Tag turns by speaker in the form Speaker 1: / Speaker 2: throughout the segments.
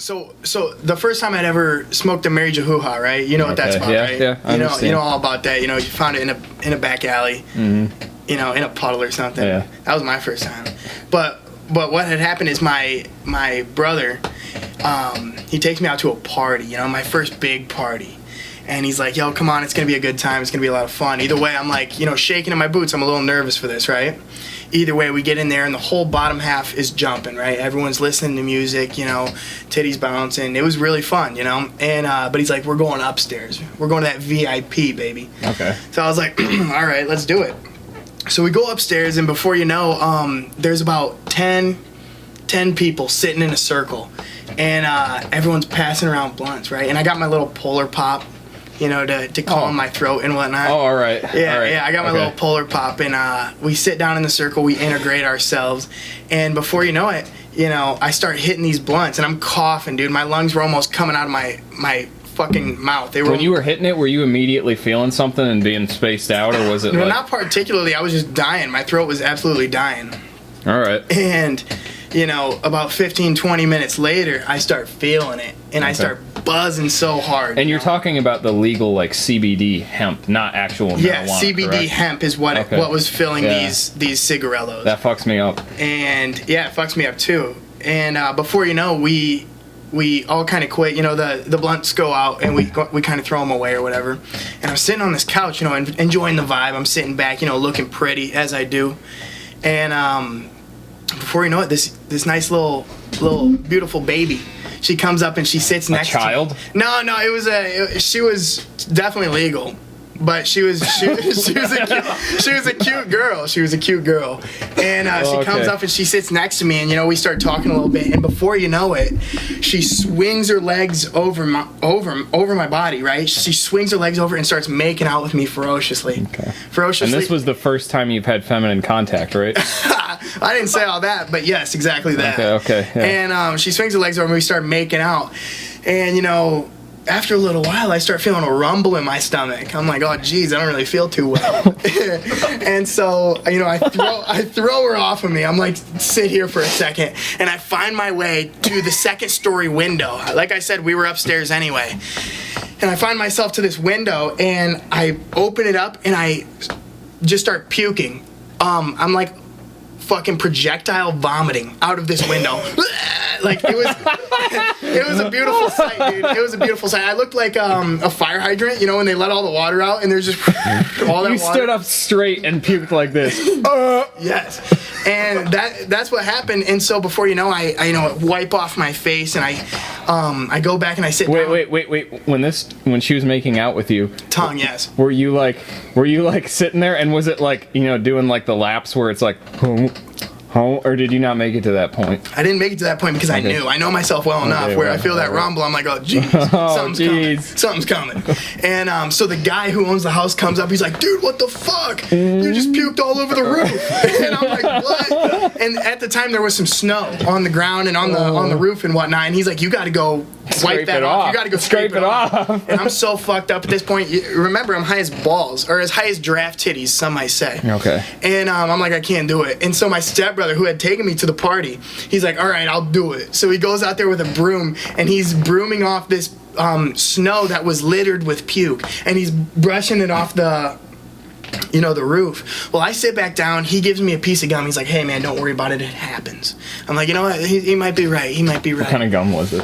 Speaker 1: So the first time I'd ever smoked a Mary Jehuha, right? You know what that's about, right?
Speaker 2: Yeah, I understand.
Speaker 1: You know all about that. You found it in a back alley, in a puddle or something.
Speaker 2: Yeah.
Speaker 1: That was my first time. But what had happened is my brother, he takes me out to a party, my first big party. And he's like, yo, come on, it's going to be a good time. It's going to be a lot of fun. Either way, I'm like, shaking in my boots. I'm a little nervous for this, right? Either way, we get in there, and the whole bottom half is jumping, right? Everyone's listening to music, titties bouncing. It was really fun, And but he's like, we're going upstairs. We're going to that VIP, baby.
Speaker 2: Okay.
Speaker 1: So I was like, all right, let's do it. So we go upstairs, and before you know, there's about 10 people sitting in a circle. And everyone's passing around blunts, right? And I got my little Polar Pop, to calm my throat and whatnot.
Speaker 2: Oh, all right.
Speaker 1: Yeah,
Speaker 2: all right.
Speaker 1: I got my little Polar Pop, and we sit down in the circle, we integrate ourselves, and before you know it, I start hitting these blunts, and I'm coughing, dude. My lungs were almost coming out of my fucking mouth. They were.
Speaker 2: When you were hitting it, were you immediately feeling something and being spaced out, or was it
Speaker 1: No, not particularly. I was just dying. My throat was absolutely dying.
Speaker 2: All right.
Speaker 1: And, about 15, 20 minutes later, I start feeling it, and I start buzzing so hard.
Speaker 2: And you're talking about the legal, CBD hemp, not actual marijuana,
Speaker 1: Yeah, CBD
Speaker 2: correct?
Speaker 1: hemp is what was filling these cigarellos.
Speaker 2: That fucks me up.
Speaker 1: And, yeah, it fucks me up, too. And before you know, we all kind of quit. The blunts go out, and we kind of throw them away or whatever. And I'm sitting on this couch, enjoying the vibe. I'm sitting back, looking pretty, as I do. And before you know it, this nice little beautiful baby, she comes up and she sits next to me.
Speaker 2: A child?
Speaker 1: No, she was definitely legal, but she was a cute girl. She was a cute girl, and she comes up and she sits next to me, and we start talking a little bit, and before you know it, she swings her legs over my body, right? She swings her legs over and starts making out with me ferociously.
Speaker 2: Okay.
Speaker 1: Ferociously.
Speaker 2: And this was the first time you've had feminine contact, right?
Speaker 1: I didn't say all that, but yes, exactly that.
Speaker 2: Okay. Yeah.
Speaker 1: And she swings her legs over and we start making out. And, after a little while, I start feeling a rumble in my stomach. I'm like, oh, geez, I don't really feel too well. And so, I throw her off of me. I'm like, sit here for a second. And I find my way to the second-story window. Like I said, we were upstairs anyway. And I find myself to this window, and I open it up, and I just start puking. I'm like fucking projectile vomiting out of this window. It was a beautiful sight, dude. It was a beautiful sight. I looked like a fire hydrant, when they let all the water out and there's just all that water.
Speaker 2: You stood up straight and puked like this.
Speaker 1: Yes. And that's what happened. And so before you know, I wipe off my face and I go back and I sit down.
Speaker 2: Wait. When she was making out with you,
Speaker 1: tongue, yes.
Speaker 2: Were you sitting there, and was it doing the laps where it's like or did you not make it to that point?
Speaker 1: I didn't make it to that point because I know myself well enough where I feel that rumble. I'm like, oh, geez, something's coming. And so the guy who owns the house comes up. He's like, dude, what the fuck? You just puked all over the roof. And I'm like, what? And at the time, there was some snow on the ground and on the roof and whatnot. And he's like, you got to go wipe that off. You got to go scrape it off. And I'm so fucked up at this point. Remember, I'm high as balls, or as high as giraffe titties, some might say.
Speaker 2: Okay. And
Speaker 1: I'm like, I can't do it. And so my stepbrother, who had taken me to the party, he's like, all right, I'll do it. So he goes out there with a broom, and he's brooming off this snow that was littered with puke, and he's brushing it off the roof. Well, I sit back down. He gives me a piece of gum. He's like, hey, man, don't worry about it. It happens. I'm like, you know what? He might be right. He might be right.
Speaker 2: What kind of gum was it?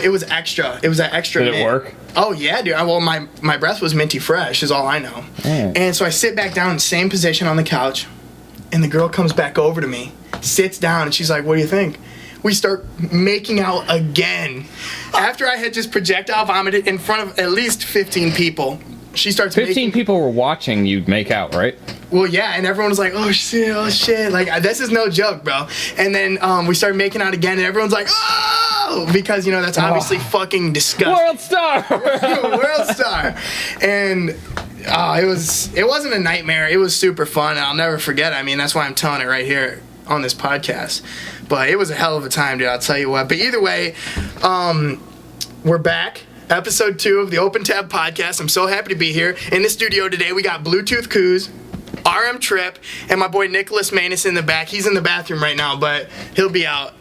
Speaker 1: It was extra. It was that extra.
Speaker 2: Did it work?
Speaker 1: Oh, yeah, dude. Well, my breath was minty fresh is all I know. And so I sit back down, same position on the couch, and the girl comes back over to me, sits down, and she's like, what do you think? We start making out again. After I had just projectile vomited in front of at least 15 people, she starts
Speaker 2: 15 people were watching you make out, right?
Speaker 1: Well, yeah, and everyone was like, oh shit. Like, this is no joke, bro. And then we started making out again, and everyone's like, oh! Because, that's obviously fucking disgusting.
Speaker 2: World star!
Speaker 1: World star! And it wasn't a nightmare. It was super fun, and I'll never forget it. I mean, that's why I'm telling it right here on this podcast. But it was a hell of a time, dude, I'll tell you what. But either way, we're back. Episode 2 of the Open Tab Podcast. I'm so happy to be here. In the studio today, we got Bluetooth Coos, RM Trip, and my boy Nicholas Manus in the back. He's in the bathroom right now, but he'll be out.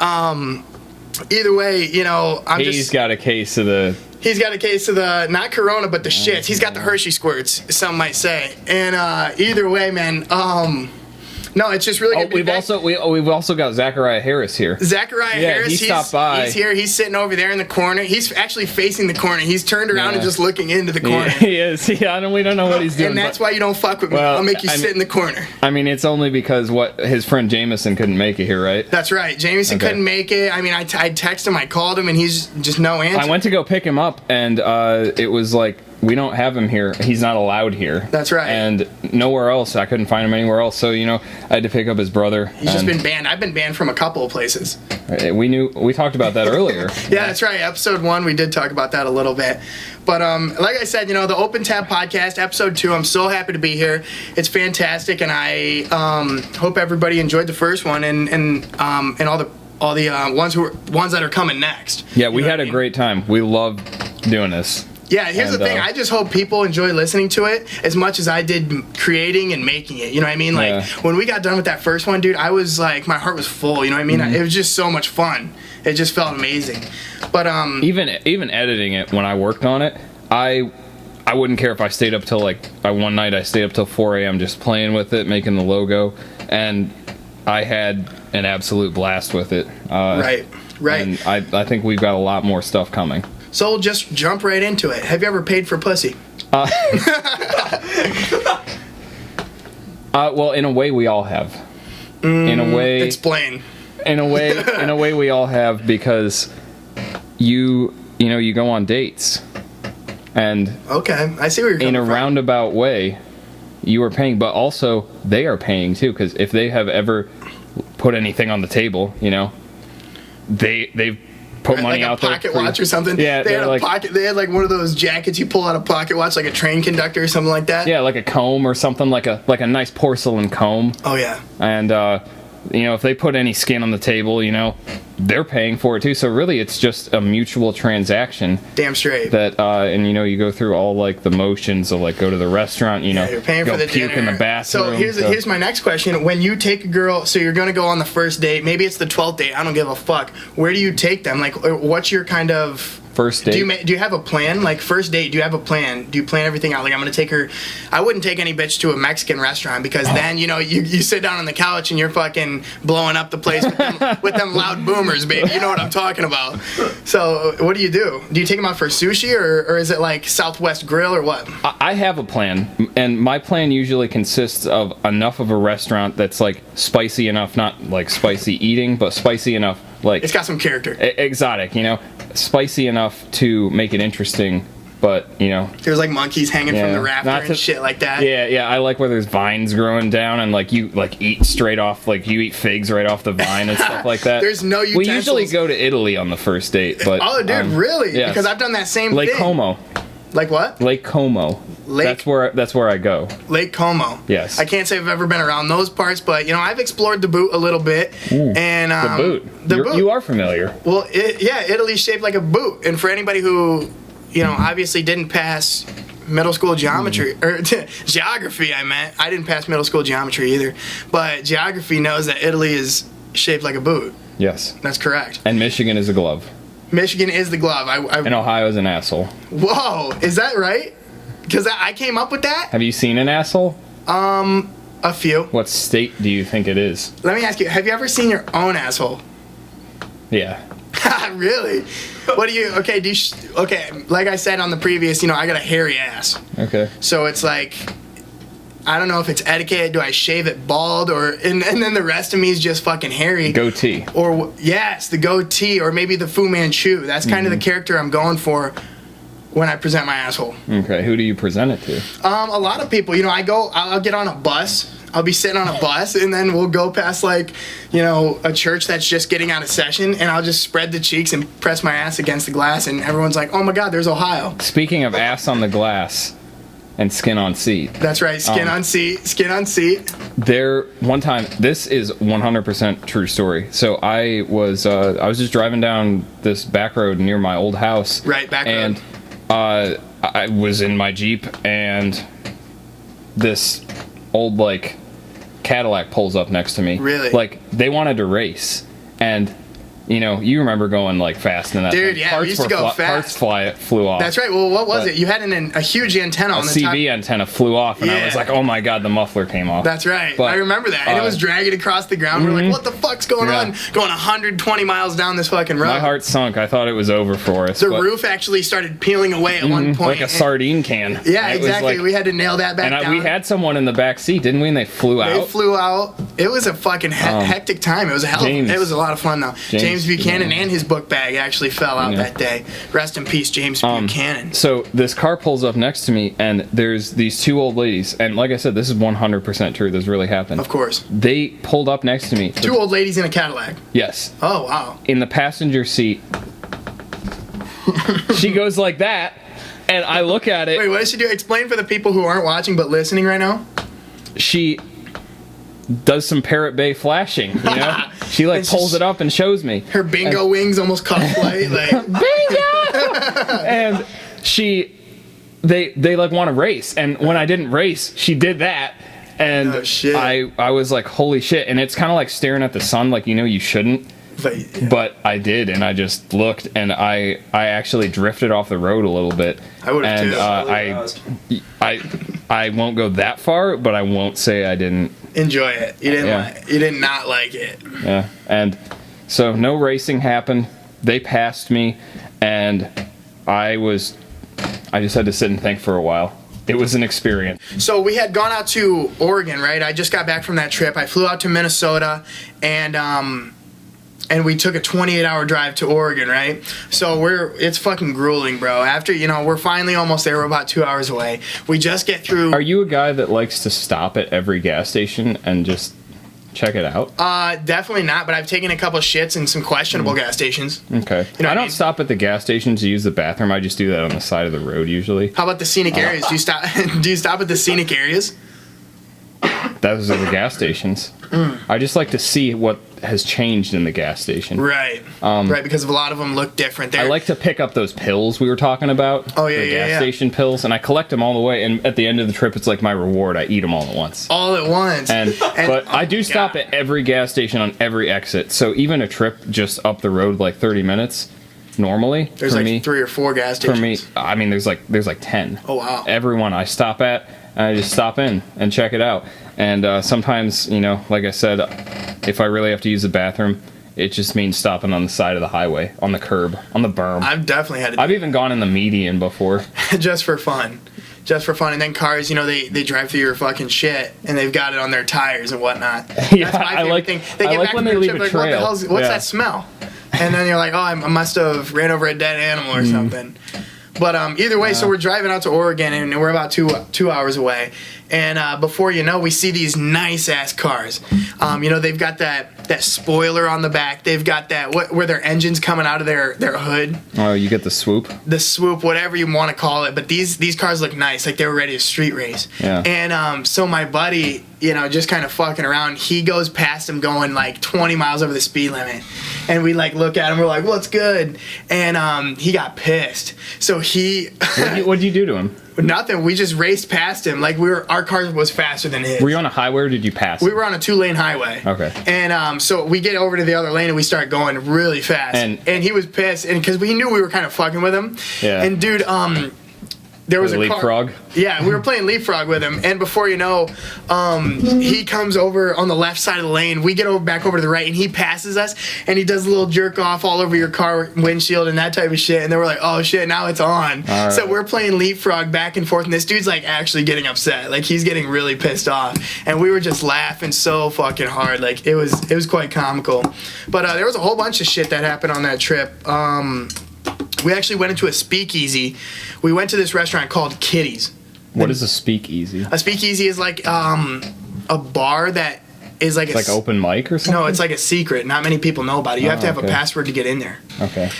Speaker 1: either way, you know,
Speaker 2: He's got a case of the...
Speaker 1: He's got a case of the, not Corona, but the shits. He's got the Hershey squirts, some might say. And either way, man, no, it's just really good.
Speaker 2: We've also got Zachariah Harris here.
Speaker 1: Zachariah Harris,
Speaker 2: he stopped by.
Speaker 1: He's here. He's sitting over there in the corner. He's actually facing the corner. He's turned around and just looking into the corner.
Speaker 2: He is. Yeah, we don't know what he's doing.
Speaker 1: And that's why you don't fuck with me. I'll make you sit in the corner.
Speaker 2: I mean, it's only because his friend Jameson couldn't make it here, right?
Speaker 1: That's right. Jameson couldn't make it. I mean, I texted him, I called him, and he's just no answer.
Speaker 2: I went to go pick him up, and it was like, we don't have him here. He's not allowed here.
Speaker 1: That's right.
Speaker 2: And nowhere else. I couldn't find him anywhere else. So, you know, I had to pick up his brother.
Speaker 1: He's just been banned. I've been banned from a couple of places.
Speaker 2: We talked about that earlier.
Speaker 1: Yeah, that's right. Episode 1, we did talk about that a little bit. But like I said, you know, the Open Tab podcast, episode 2, I'm so happy to be here. It's fantastic, and I hope everybody enjoyed the first one and all the ones that are coming next.
Speaker 2: Yeah, we had a great time. We love doing this.
Speaker 1: Yeah, here's the thing. I just hope people enjoy listening to it as much as I did creating and making it. You know what I mean? Like, when we got done with that first one, dude, I was like, my heart was full. You know what I mean? It was just so much fun. It just felt amazing. But
Speaker 2: even editing it, when I worked on it, I wouldn't care if I stayed up till one night I stayed up till 4 a.m. just playing with it, making the logo, and I had an absolute blast with it.
Speaker 1: Right.
Speaker 2: And I think we've got a lot more stuff coming.
Speaker 1: So we'll just jump right into it. Have you ever paid for pussy?
Speaker 2: Well, in a way, we all have. In a way,
Speaker 1: explain.
Speaker 2: In a way, we all have, because you go on dates, and
Speaker 1: okay, I see where you're coming from.
Speaker 2: In a roundabout way, you are paying, but also they are paying too, because if they have ever put anything on the table, you know, they've put money
Speaker 1: like
Speaker 2: out there.
Speaker 1: Like a pocket watch or something.
Speaker 2: Yeah,
Speaker 1: they had They had like one of those jackets you pull out a pocket watch, like a train conductor or something like that.
Speaker 2: Yeah, like a comb or something, like a nice porcelain comb.
Speaker 1: Oh yeah.
Speaker 2: And you know, if they put any skin on the table, you know, they're paying for it too. So really, it's just a mutual transaction.
Speaker 1: Damn straight.
Speaker 2: That and you know, you go through all like the motions of like go to the restaurant, you know,
Speaker 1: you're paying for the
Speaker 2: puke
Speaker 1: dinner.
Speaker 2: in the bathroom.
Speaker 1: So here's my next question: when you take a girl, so you're gonna go on the first date, maybe it's the 12th date. I don't give a fuck. Where do you take them? Like, what's your kind of
Speaker 2: first date?
Speaker 1: Do you have a plan? Like, first date, do you have a plan? Do you plan everything out? Like, I'm gonna take her. I wouldn't take any bitch to a Mexican restaurant, because then, you know, you sit down on the couch and you're fucking blowing up the place with them loud boomers, baby. You know what I'm talking about. So what do? Do you take them out for sushi, or is it like Southwest Grill or what?
Speaker 2: I have a plan, and my plan usually consists of enough of a restaurant that's like spicy enough, not like spicy eating, but spicy enough, like
Speaker 1: it's got some character.
Speaker 2: Exotic, you know, spicy enough to make it interesting, but you know,
Speaker 1: there's like monkeys hanging from the rafter and shit like that.
Speaker 2: Yeah, I like where there's vines growing down, and like you like eat straight off, like you eat figs right off the vine and stuff like that.
Speaker 1: There's no utensils.
Speaker 2: We usually go to Italy on the first date, but
Speaker 1: oh, dude, really?
Speaker 2: Yes.
Speaker 1: Because I've done that same
Speaker 2: Lake
Speaker 1: thing.
Speaker 2: Como.
Speaker 1: Like what?
Speaker 2: Lake Como. That's where I go.
Speaker 1: Lake Como.
Speaker 2: Yes.
Speaker 1: I can't say I've ever been around those parts, but you know, I've explored the boot a little bit. And
Speaker 2: the boot. The boot. You are familiar.
Speaker 1: Well, Italy's shaped like a boot, and for anybody who, you know, obviously didn't pass middle school geometry or geography, I didn't pass middle school geometry either, but geography knows that Italy is shaped like a boot.
Speaker 2: Yes.
Speaker 1: That's correct.
Speaker 2: And Michigan is a glove.
Speaker 1: Michigan is the glove.
Speaker 2: And Ohio's an asshole.
Speaker 1: Whoa, is that right? Because I came up with that.
Speaker 2: Have you seen an asshole?
Speaker 1: A few.
Speaker 2: What state do you think it is?
Speaker 1: Let me ask you, have you ever seen your own asshole?
Speaker 2: Yeah.
Speaker 1: Really? What do you, okay, like I said on the previous, you know, I got a hairy ass.
Speaker 2: Okay.
Speaker 1: So it's like, I don't know if it's etiquette. Do I shave it bald, and then the rest of me is just fucking hairy? Goatee. Or yes, the goatee, or maybe the Fu Manchu. That's kind of the character I'm going for when I present my asshole.
Speaker 2: Okay, who do you present it to?
Speaker 1: A lot of people. You know, I'll get on a bus. I'll be sitting on a bus, and then we'll go past, like, you know, a church that's just getting out of session, and I'll just spread the cheeks and press my ass against the glass, and everyone's like, "Oh my God, there's Ohio."
Speaker 2: Speaking of ass on the glass. And skin on seat.
Speaker 1: That's right, skin on seat.
Speaker 2: There, one time, this is 100% true story. So I was just driving down this back road near my old house.
Speaker 1: Right, back road.
Speaker 2: And I was in my Jeep, and this old, like, Cadillac pulls up next to me.
Speaker 1: Really?
Speaker 2: Like, they wanted to race. And you know, you remember going like fast in that
Speaker 1: Dude,
Speaker 2: thing.
Speaker 1: yeah, we used to go fast.
Speaker 2: Flew off.
Speaker 1: That's right. Well, what was it? You had a huge antenna on the top.
Speaker 2: A CV antenna flew off, and I was like, oh my god, the muffler came off.
Speaker 1: That's right.
Speaker 2: But,
Speaker 1: I remember that. And it was dragging across the ground. We're like, what the fuck's going on? Going 120 miles down this fucking road.
Speaker 2: My heart sunk. I thought it was over for us.
Speaker 1: The roof actually started peeling away at one point.
Speaker 2: Like a sardine can.
Speaker 1: Yeah, exactly. We had to nail that back down.
Speaker 2: We had someone in the back seat, didn't we? And they flew out.
Speaker 1: They flew out. It was a fucking hectic time. It was it was a lot of fun though. James Buchanan and his book bag actually fell out that day. Rest in peace, James Buchanan.
Speaker 2: So this car pulls up next to me, and there's these two old ladies, and like I said, this is 100% true. This really happened.
Speaker 1: Of course.
Speaker 2: They pulled up next to me.
Speaker 1: Two old ladies in a Cadillac.
Speaker 2: Yes.
Speaker 1: Oh wow.
Speaker 2: In the passenger seat. She goes like that, and I look at it.
Speaker 1: Wait, what does she do? Explain for the people who aren't watching but listening right now.
Speaker 2: She does some Parrot Bay flashing, you know? She like pulls it up and shows me.
Speaker 1: Her bingo wings almost caught flight, like
Speaker 2: bingo! And they like want to race, and when I didn't race, she did that, and I was like, holy shit! And it's kind of like staring at the sun, like, you know, you shouldn't. But I did, and I just looked, and I actually drifted off the road a little bit.
Speaker 1: I would have
Speaker 2: too. I won't go that far, but I won't say I didn't
Speaker 1: enjoy it. You didn't you did not like it.
Speaker 2: Yeah, and so no racing happened. They passed me, and I just had to sit and think for a while. It was an experience.
Speaker 1: So we had gone out to Oregon, right? I just got back from that trip. I flew out to Minnesota, and we took a 28-hour drive to Oregon, right? So it's fucking grueling, bro. After, you know, we're finally almost there. We're about 2 hours away. We just get through.
Speaker 2: Are you a guy that likes to stop at every gas station and just check it out?
Speaker 1: Definitely not, but I've taken a couple shits in some questionable gas stations.
Speaker 2: Okay.
Speaker 1: You know
Speaker 2: I don't stop at the gas station to use the bathroom. I just do that on the side of the road usually.
Speaker 1: How about the scenic areas? Do you stop at the scenic areas?
Speaker 2: Those are the gas stations. I just like to see what has changed in the gas station.
Speaker 1: Right. Right, because a lot of them look different.
Speaker 2: I like to pick up those pills we were talking about.
Speaker 1: Oh, yeah,
Speaker 2: the gas station pills, and I collect them all the way, and at the end of the trip, it's like my reward. I eat them all at once.
Speaker 1: All at once.
Speaker 2: But I do stop at every gas station on every exit, so even a trip just up the road, like 30 minutes, normally,
Speaker 1: there's like 3 or 4 gas stations.
Speaker 2: For me, I mean, there's like 10.
Speaker 1: Oh, wow.
Speaker 2: Every one I stop at, I just stop in and check it out. And sometimes, you know, like I said, if I really have to use the bathroom, it just means stopping on the side of the highway, on the curb, on the berm.
Speaker 1: I've definitely had to
Speaker 2: I've even gone in the median before.
Speaker 1: Just for fun. And then cars, you know, they drive through your fucking shit, and they've got it on their tires and whatnot.
Speaker 2: Yeah,
Speaker 1: that's my favorite thing. They get back
Speaker 2: when
Speaker 1: from
Speaker 2: they
Speaker 1: their
Speaker 2: leave
Speaker 1: trip,
Speaker 2: a
Speaker 1: like,
Speaker 2: trail.
Speaker 1: what's that smell? And then you're like, oh, I must have ran over a dead animal or something. But either way, so we're driving out to Oregon, and we're about two hours away. And before you know, we see these nice-ass cars. You know, they've got that spoiler on the back. They've got that, where their engine's coming out of their hood.
Speaker 2: Oh, you get the swoop?
Speaker 1: The swoop, whatever you want to call it. But these cars look nice, like they were ready to street race.
Speaker 2: Yeah.
Speaker 1: And so my buddy, you know, just kind of fucking around, he goes past him going like 20 miles over the speed limit. And we like look at him, we're like, what's good? And he got pissed. So he...
Speaker 2: What'd you do to him?
Speaker 1: Nothing. We just raced past him. Like our car was faster than his.
Speaker 2: Were you on a highway or did you pass?
Speaker 1: We were on a 2-lane highway.
Speaker 2: Okay.
Speaker 1: And so we get over to the other lane and we start going really fast. And he was pissed, and because we knew we were kind of fucking with him.
Speaker 2: Yeah.
Speaker 1: And dude, there was a
Speaker 2: leapfrog.
Speaker 1: Yeah, we were playing leapfrog with him, and before you know, he comes over on the left side of the lane. We get back over to the right, and he passes us, and he does a little jerk off all over your car windshield and that type of shit. And then we're like, oh shit, now it's on. Right. So we're playing leapfrog back and forth, and this dude's like actually getting upset, like he's getting really pissed off, and we were just laughing so fucking hard, like it was quite comical. But there was a whole bunch of shit that happened on that trip. We actually went into a speakeasy. We went to this restaurant called Kitty's.
Speaker 2: What is a speakeasy?
Speaker 1: A speakeasy is like a bar that is like...
Speaker 2: It's like open mic or something?
Speaker 1: No, it's like a secret. Not many people know about it. You have to have a password to get in there.
Speaker 2: Okay.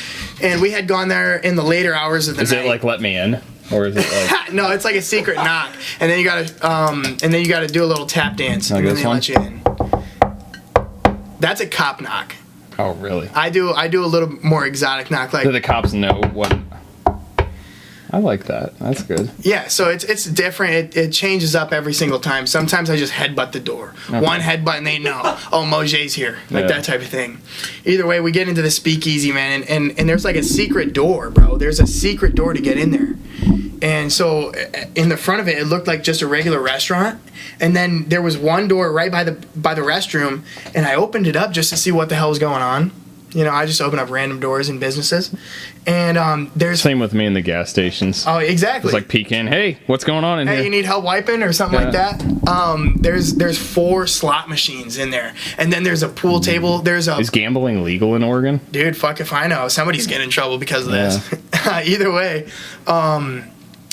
Speaker 1: And we had gone there in the later hours of the night.
Speaker 2: Is it like let me in? Or is it like...
Speaker 1: No, it's like a secret knock. And then you gotta do a little tap dance.
Speaker 2: Like
Speaker 1: and then
Speaker 2: this
Speaker 1: they
Speaker 2: one?
Speaker 1: let you in. That's a cop knock.
Speaker 2: Oh, really?
Speaker 1: I do a little more exotic knock. Like,
Speaker 2: do the cops know what... I like that. That's good.
Speaker 1: Yeah, so it's different. It changes up every single time. Sometimes I just headbutt the door. Okay. One headbutt and they know, oh, Mojay's here. Like that type of thing. Either way, we get into the speakeasy, man, and there's like a secret door, bro. There's a secret door to get in there. And so in the front of it, it looked like just a regular restaurant. And then there was one door right by the restroom, and I opened it up just to see what the hell was going on. You know, I just open up random doors in businesses. And there's...
Speaker 2: Same with me in the gas stations.
Speaker 1: Oh, exactly.
Speaker 2: It's like peek in, hey, what's going on in here?
Speaker 1: Hey, you need help wiping or something like that? There's 4 slot machines in there. And then there's a pool table.
Speaker 2: Is gambling legal in Oregon?
Speaker 1: Dude, fuck if I know. Somebody's getting in trouble because of this. Either way.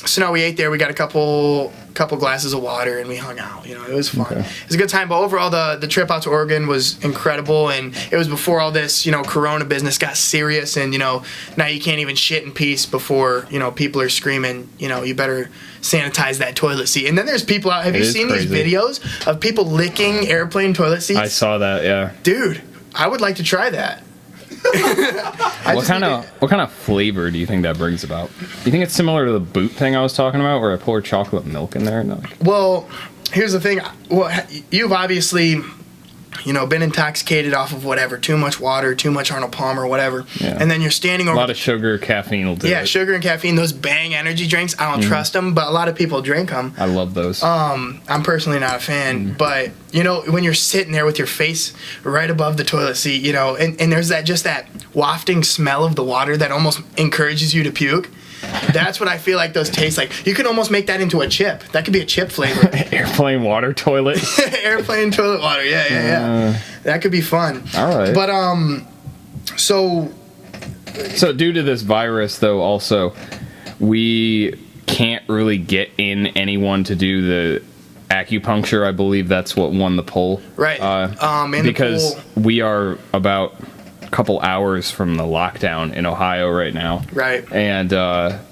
Speaker 1: So no, we ate there. We got a couple glasses of water and we hung out. You know, it was fun. Okay. It was a good time. But overall, the trip out to Oregon was incredible. And it was before all this, you know, Corona business got serious. And, you know, now you can't even shit in peace before, you know, people are screaming, you know, you better sanitize that toilet seat. And then there's people out. Have you seen these videos of people licking airplane toilet seats?
Speaker 2: I saw that, yeah.
Speaker 1: Dude, I would like to try that.
Speaker 2: What kind of flavor do you think that brings about? Do you think it's similar to the boot thing I was talking about, where I pour chocolate milk in there?
Speaker 1: Well, here's the thing. Well, you've obviously, you know, been intoxicated off of whatever, too much water, too much Arnold Palmer, whatever, and then you're standing over.
Speaker 2: A lot of sugar, caffeine will do it.
Speaker 1: Yeah, sugar and caffeine. Those Bang energy drinks, I don't trust them, but a lot of people drink them.
Speaker 2: I love those.
Speaker 1: I'm personally not a fan, but you know, when you're sitting there with your face right above the toilet seat, you know, and there's that wafting smell of the water that almost encourages you to puke. That's what I feel like those taste like. You can almost make that into a chip. That could be a chip flavor.
Speaker 2: Airplane water toilet.
Speaker 1: Airplane toilet water. Yeah. That could be fun.
Speaker 2: All right.
Speaker 1: But so
Speaker 2: due to this virus, though, also we can't really get in anyone to do the acupuncture. I believe that's what won the poll.
Speaker 1: Right.
Speaker 2: Because we are about couple hours from the lockdown in Ohio right now.
Speaker 1: Right.
Speaker 2: And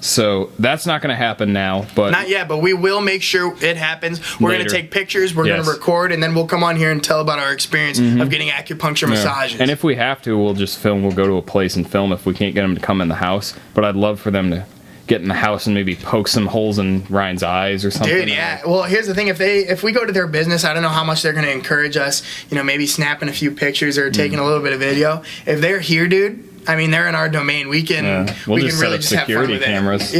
Speaker 2: so that's not going to happen now. But
Speaker 1: not yet, but we will make sure it happens. We're going to take pictures, we're going to record, and then we'll come on here and tell about our experience of getting acupuncture massages.
Speaker 2: And if we have to, we'll just film. We'll go to a place and film if we can't get them to come in the house. But I'd love for them to get in the house and maybe poke some holes in Ryan's eyes or something.
Speaker 1: Dude, yeah. Well, here's the thing. If we go to their business, I don't know how much they're going to encourage us, you know, maybe snapping a few pictures or taking a little bit of video. If they're here, dude, I mean, they're in our domain. We can really just have fun with
Speaker 2: cameras.
Speaker 1: it.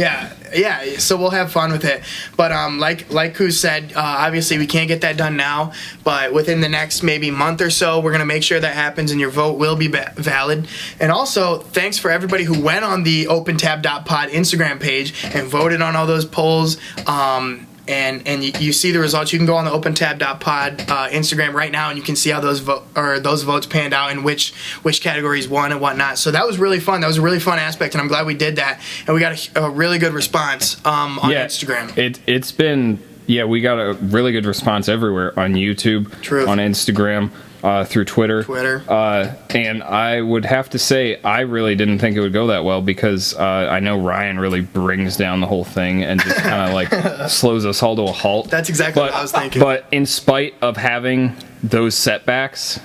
Speaker 1: Yeah, so we'll have fun with it. But like Kuz said, obviously we can't get that done now, but within the next maybe month or so, we're going to make sure that happens and your vote will be valid. And also, thanks for everybody who went on the opentab.pod Instagram page and voted on all those polls. And you see the results. You can go on the opentab.pod Instagram right now, and you can see how those votes panned out and which categories won and whatnot. So that was really fun. That was a really fun aspect, and I'm glad we did that. And we got a really good response on Instagram.
Speaker 2: It's been we got a really good response everywhere on YouTube, on Instagram. Through Twitter. And I would have to say I really didn't think it would go that well because I know Ryan really brings down the whole thing and just kind of like slows us all to a halt.
Speaker 1: That's exactly what I was thinking.
Speaker 2: But in spite of having those setbacks,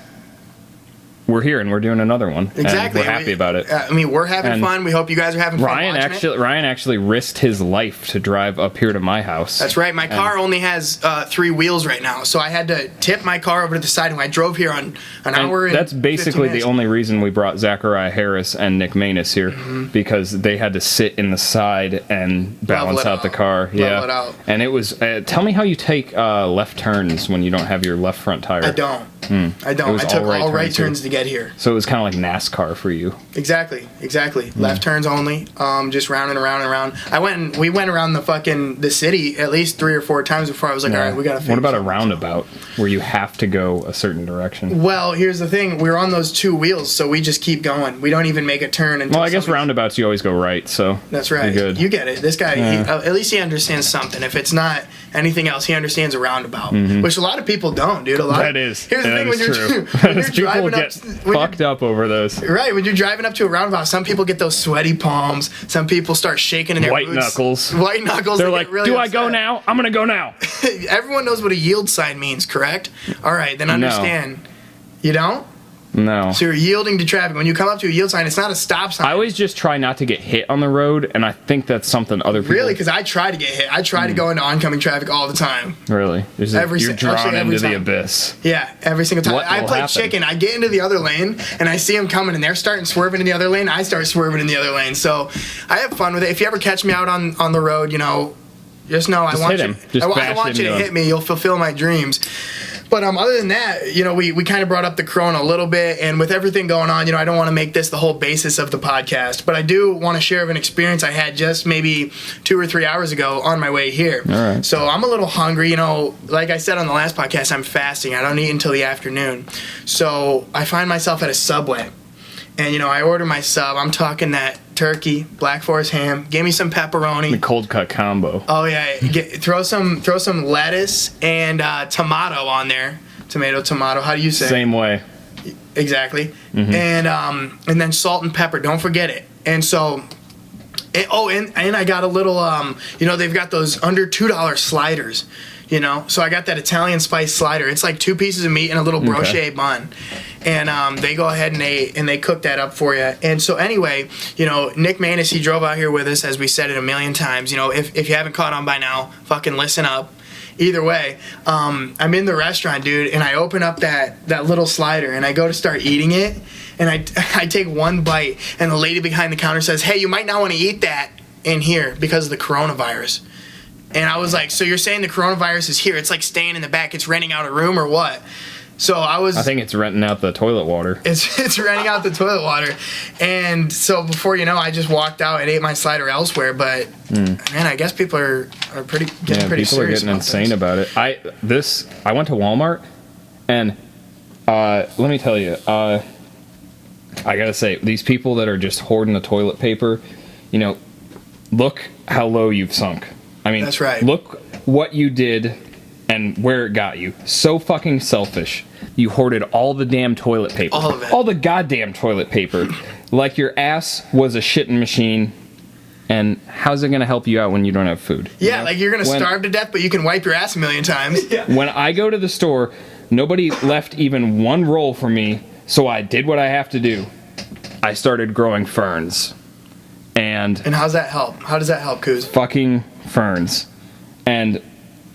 Speaker 2: we're here and we're doing another one.
Speaker 1: Exactly.
Speaker 2: And we're happy about it.
Speaker 1: I mean, we're having fun. We hope you guys are having fun.
Speaker 2: Ryan actually risked his life to drive up here to my house.
Speaker 1: That's right. My car only has 3 wheels right now, so I had to tip my car over to the side, and I drove here on an hour. And
Speaker 2: that's basically the only reason we brought Zachariah Harris and Nick Manus here, because they had to sit in the side and balance out the car.
Speaker 1: Level it out.
Speaker 2: And it was. Tell me how you take left turns when you don't have your left front tire.
Speaker 1: I don't. I took all right turns to get here.
Speaker 2: So it was kind of like NASCAR for you.
Speaker 1: Exactly. Left turns only. Just round and around and around. We went around the city at least 3 or 4 times before I was like, all right, we got to finish.
Speaker 2: What about a roundabout where you have to go a certain direction?
Speaker 1: Well, here's the thing. We're on those 2 wheels, so we just keep going. We don't even make a turn until
Speaker 2: I guess roundabouts you always go right, so
Speaker 1: that's right.
Speaker 2: You're good.
Speaker 1: You get it. This guy, at least he understands something. If it's not anything else, he understands a roundabout, which a lot of people don't, dude. Here's the thing, when you're driving up,
Speaker 2: fucked up over those.
Speaker 1: Right, when you're driving up to a roundabout, some people get those sweaty palms. Some people start shaking in their
Speaker 2: White
Speaker 1: boots.
Speaker 2: White knuckles. They're like,
Speaker 1: really
Speaker 2: do
Speaker 1: upset.
Speaker 2: I go now? I'm gonna go now.
Speaker 1: Everyone knows what a yield sign means, correct? All right, then understand. You don't?
Speaker 2: No.
Speaker 1: So you're yielding to traffic. When you come up to a yield sign, it's not a stop sign.
Speaker 2: I always just try not to get hit on the road, and I think that's something other people...
Speaker 1: Really? Because I try to get hit. I try to go into oncoming traffic all the time.
Speaker 2: Really? You're drawn into the abyss.
Speaker 1: Yeah, every single time.
Speaker 2: What
Speaker 1: I
Speaker 2: will
Speaker 1: play
Speaker 2: happen?
Speaker 1: chicken. I get into the other lane, and I see them coming, and they're starting swerving in the other lane. I start swerving in the other lane. So I have fun with it. If you ever catch me out on the road, you know, just know I want you to hit me. You'll fulfill my dreams. But other than that, you know, we kind of brought up the Corona a little bit, and with everything going on, you know, I don't want to make this the whole basis of the podcast, but I do want to share of an experience I had just maybe 2 or 3 hours ago on my way here.
Speaker 2: All right.
Speaker 1: So I'm a little hungry, you know, like I said on the last podcast, I'm fasting. I don't eat until the afternoon. So I find myself at a Subway, and, you know, I order my sub. I'm talking that turkey, Black Forest ham, give me some pepperoni.
Speaker 2: The cold cut combo.
Speaker 1: Oh yeah, throw some lettuce and tomato on there. Tomato. How do you say?
Speaker 2: Same way.
Speaker 1: Exactly. Mm-hmm. And then salt and pepper. Don't forget it. And so, and I got a little you know, they've got those under $2 sliders. You know, so I got that Italian spice slider. It's like 2 pieces of meat and a little brioche bun, and they go ahead and they cook that up for you. And so anyway, you know, Nick Manis, he drove out here with us, as we said it a million times. You know, if you haven't caught on by now, fucking listen up. Either way, I'm in the restaurant, dude, and I open up that little slider and I go to start eating it, and I take one bite, and the lady behind the counter says, "Hey, you might not want to eat that in here because of the coronavirus." And I was like, so you're saying the coronavirus is here? It's like staying in the back. It's renting out a room or what? So I think it's
Speaker 2: renting out the toilet water.
Speaker 1: It's renting out the toilet water. And so before you know, I just walked out and ate my slider elsewhere. But man, I guess people are pretty serious.
Speaker 2: People are getting insane about it. I went to Walmart, and let me tell you, I gotta say, these people that are just hoarding the toilet paper, you know, look how low you've sunk. I mean,
Speaker 1: that's right.
Speaker 2: Look what you did and where it got you. So fucking selfish. You hoarded all the damn toilet paper.
Speaker 1: All of it.
Speaker 2: All the goddamn toilet paper. Like your ass was a shitting machine. And how's it going to help you out when you don't have food?
Speaker 1: Yeah, you know? Like you're going to starve to death, but you can wipe your ass a million times.
Speaker 2: Yeah. When I go to the store, nobody left even one roll for me, so I did what I have to do. I started growing ferns. And
Speaker 1: how's that help? How does that help, Kuz?
Speaker 2: Fucking ferns. And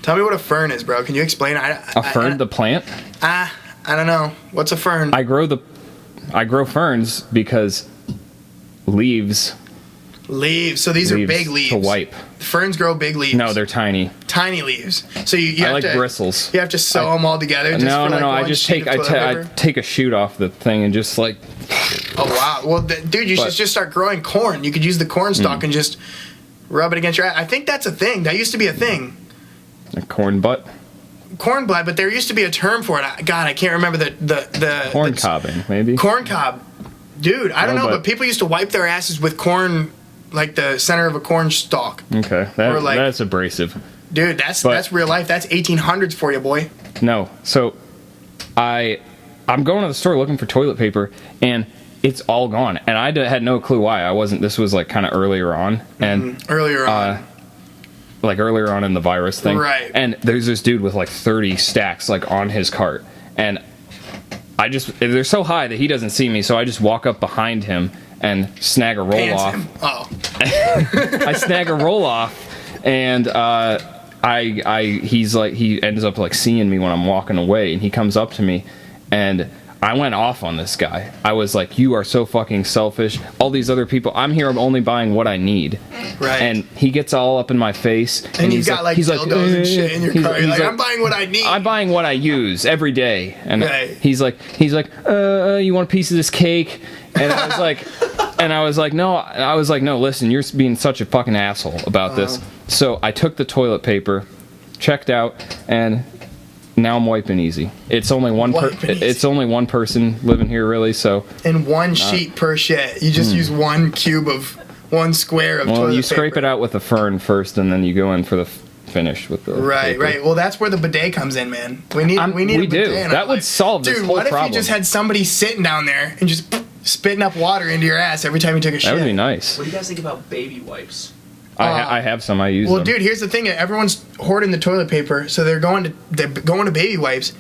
Speaker 1: tell me what a fern is, bro. Can you explain?
Speaker 2: The plant?
Speaker 1: I don't know. What's a fern?
Speaker 2: I grow ferns because leaves.
Speaker 1: So these are big leaves.
Speaker 2: To wipe.
Speaker 1: Ferns grow big leaves.
Speaker 2: No, they're tiny.
Speaker 1: Tiny leaves. So you have
Speaker 2: like bristles.
Speaker 1: You have to sew them all together.
Speaker 2: No. I just take a shoot off the thing and just like.
Speaker 1: Oh wow! Well, dude, you should just start growing corn. You could use the corn stalk and just rub it against your ass. I think that's a thing. That used to be a thing.
Speaker 2: A corn butt.
Speaker 1: Corn butt, but there used to be a term for it. God, I can't remember the
Speaker 2: corn cobbing, maybe. Corn
Speaker 1: cob, dude. I don't know, but people used to wipe their asses with corn, like the center of a corn stalk.
Speaker 2: Okay, that's abrasive.
Speaker 1: Dude, that's real life. That's 1800s for you, boy.
Speaker 2: No, so I'm going to the store looking for toilet paper, and it's all gone. And I had no clue why. I wasn't. This was like kind of earlier on, and
Speaker 1: earlier on
Speaker 2: in the virus thing.
Speaker 1: Right.
Speaker 2: And there's this dude with like 30 stacks like on his cart, and they're so high that he doesn't see me. So I just walk up behind him and snag a roll off.
Speaker 1: Him. Oh.
Speaker 2: I snag a roll off, and he ends up like seeing me when I'm walking away, and he comes up to me, and I went off on this guy. I was like, you are so fucking selfish. All these other people, I'm here only buying what I need.
Speaker 1: Right.
Speaker 2: And he gets all up in my face.
Speaker 1: And you've got like dildos and shit in your car. You're like, I'm buying what I need.
Speaker 2: I'm buying what I use every day. And
Speaker 1: right.
Speaker 2: he's like, you want a piece of this cake? And I was like, no, listen, you're being such a fucking asshole about this. So I took the toilet paper, checked out, and now I'm wiping easy. It's only one person living here, really. So
Speaker 1: and one sheet per shit. You just use one square of toilet paper.
Speaker 2: You scrape it out with a fern first, and then you go in for the finish with the paper.
Speaker 1: Right. Well, that's where the bidet comes in, man. We need a bidet.
Speaker 2: That would solve this whole problem.
Speaker 1: Dude, what if you just had somebody sitting down there and just spitting up water into your ass every time you took a shit?
Speaker 2: That would be nice.
Speaker 3: What do you guys think about baby wipes?
Speaker 2: I have some. I use them.
Speaker 1: Well, dude, here's the thing. Everyone's hoarding the toilet paper, so they're going to baby wipes.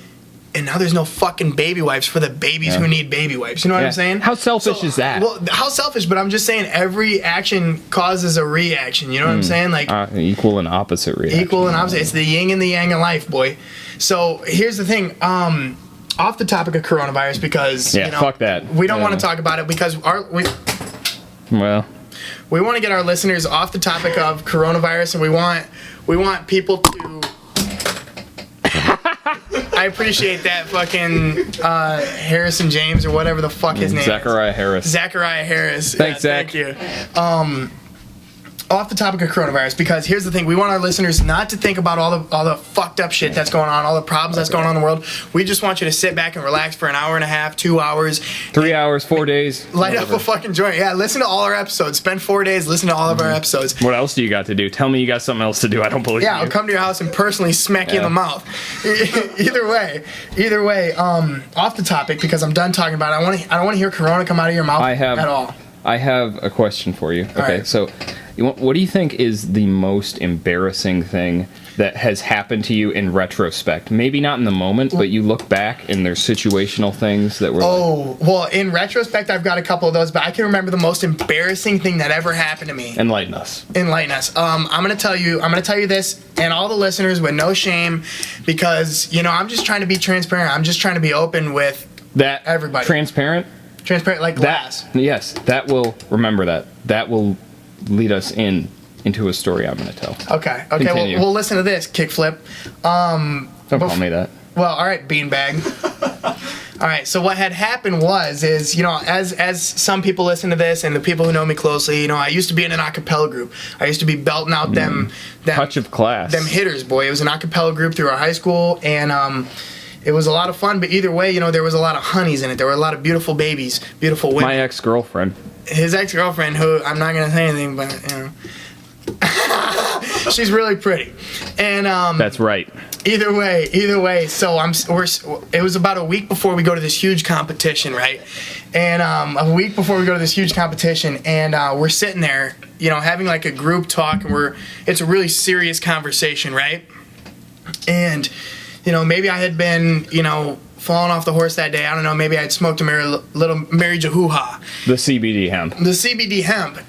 Speaker 1: And now there's no fucking baby wipes for the babies who need baby wipes. You know what I'm saying?
Speaker 2: How selfish is that?
Speaker 1: Well, how selfish, but I'm just saying every action causes a reaction. You know what I'm saying? Like
Speaker 2: equal and opposite reaction.
Speaker 1: Equal and opposite. It's the yin and the yang of life, boy. So here's the thing. Off the topic of coronavirus, because
Speaker 2: fuck that.
Speaker 1: We don't want to talk about it because we want to get our listeners off the topic of coronavirus, and we want people to. I appreciate that fucking Harrison James or whatever the fuck his name
Speaker 2: Zachariah
Speaker 1: is.
Speaker 2: Harris.
Speaker 1: Zachariah Harris.
Speaker 2: Thanks, Zach.
Speaker 1: Thank you. Off the topic of coronavirus, because here's the thing: we want our listeners not to think about all the fucked up shit that's going on, all the problems that's going on in the world. We just want you to sit back and relax for an hour and a half, 2 hours,
Speaker 2: 3 hours, 4 days.
Speaker 1: Light up a fucking joint. Yeah, listen to all our episodes. Spend 4 days, listen to all of our episodes.
Speaker 2: What else do you got to do? Tell me you got something else to do. I don't believe you.
Speaker 1: Yeah, I'll come to your house and personally smack you in the mouth. Either way, off the topic, because I'm done talking about it. I don't want to hear Corona come out of your mouth at all.
Speaker 2: I have a question for you. Okay,
Speaker 1: right.
Speaker 2: So what do you think is the most embarrassing thing that has happened to you in retrospect? Maybe not in the moment, but you look back and there's situational things that were.
Speaker 1: Well, in retrospect, I've got a couple of those, but I can remember the most embarrassing thing that ever happened to me.
Speaker 2: Enlighten us.
Speaker 1: I'm gonna tell you this, and all the listeners with no shame, because I'm just trying to be transparent. I'm just trying to be open with
Speaker 2: that.
Speaker 1: Everybody.
Speaker 2: Transparent
Speaker 1: like glass.
Speaker 2: Yes, that will remember that. That will lead us into a story I'm going to tell.
Speaker 1: Okay. Well, we'll listen to this kickflip.
Speaker 2: Don't call me that.
Speaker 1: Well, all right, beanbag. All right. So what had happened was as some people listen to this, and the people who know me closely, I used to be in an acapella group. I used to be belting out them
Speaker 2: touch of class.
Speaker 1: Them hitters, boy. It was an acapella group through our high school, and it was a lot of fun. But either way, there was a lot of honeys in it. There were a lot of beautiful babies, beautiful women.
Speaker 2: My ex-girlfriend.
Speaker 1: His ex-girlfriend, who I'm not gonna say anything, but she's really pretty, and
Speaker 2: that's right.
Speaker 1: Either way. So it was about a week before we go to this huge competition, right? And a week before we go to this huge competition, and we're sitting there, having like a group talk, and it's a really serious conversation, right? And maybe I had been, falling off the horse that day. I don't know. Maybe I'd smoked a little Mary Jehuha.
Speaker 2: The CBD hemp.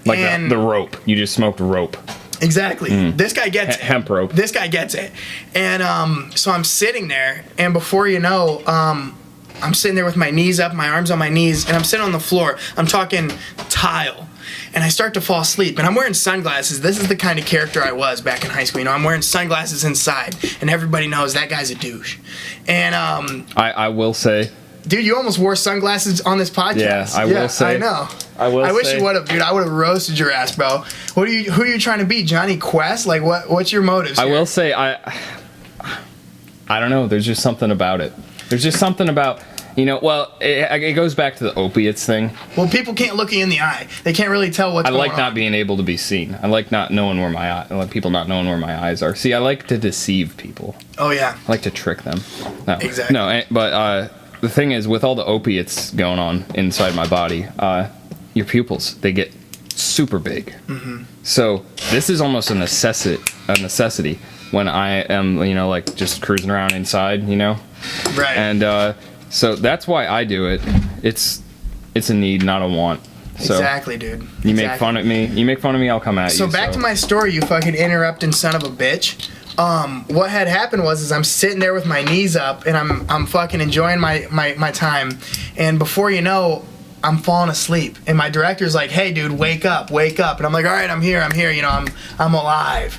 Speaker 1: Like
Speaker 2: the rope. You just smoked rope.
Speaker 1: Exactly. This guy gets it.
Speaker 2: Hemp rope.
Speaker 1: This guy gets it. And so I'm sitting there, and before you know, I'm sitting there with my knees up, my arms on my knees, and I'm sitting on the floor. I'm talking tile. And I start to fall asleep, and I'm wearing sunglasses. This is the kind of character I was back in high school. I'm wearing sunglasses inside, and everybody knows that guy's a douche. And
Speaker 2: I will say,
Speaker 1: dude, you almost wore sunglasses on this podcast.
Speaker 2: Yeah, I will say.
Speaker 1: I know.
Speaker 2: I
Speaker 1: wish you would have, dude. I would have roasted your ass, bro. Who are you trying to be, Johnny Quest? Like, what's your motives here?
Speaker 2: I will say, I don't know. There's just something about it. There's just something about. It goes back to the opiates thing.
Speaker 1: Well, people can't look you in the eye. They can't really tell what's going on.
Speaker 2: I like not being able to be seen. I like not knowing where I like people not knowing where my eyes are. See, I like to deceive people.
Speaker 1: Oh, yeah.
Speaker 2: I like to trick them. No,
Speaker 1: exactly.
Speaker 2: No, but the thing is, with all the opiates going on inside my body, your pupils, they get super big. Mm-hmm. So this is almost a necessity when I am, like just cruising around inside,
Speaker 1: Right.
Speaker 2: And, so that's why I do it. It's a need, not a want. So
Speaker 1: exactly, dude.
Speaker 2: You make fun of me. You make fun of me, I'll come at you.
Speaker 1: So back to my story, you fucking interrupting son of a bitch. What had happened was I'm sitting there with my knees up, and I'm fucking enjoying my time. And before you know, I'm falling asleep. And my director's like, "Hey, dude, wake up. And I'm like, "All right, I'm here. I'm alive."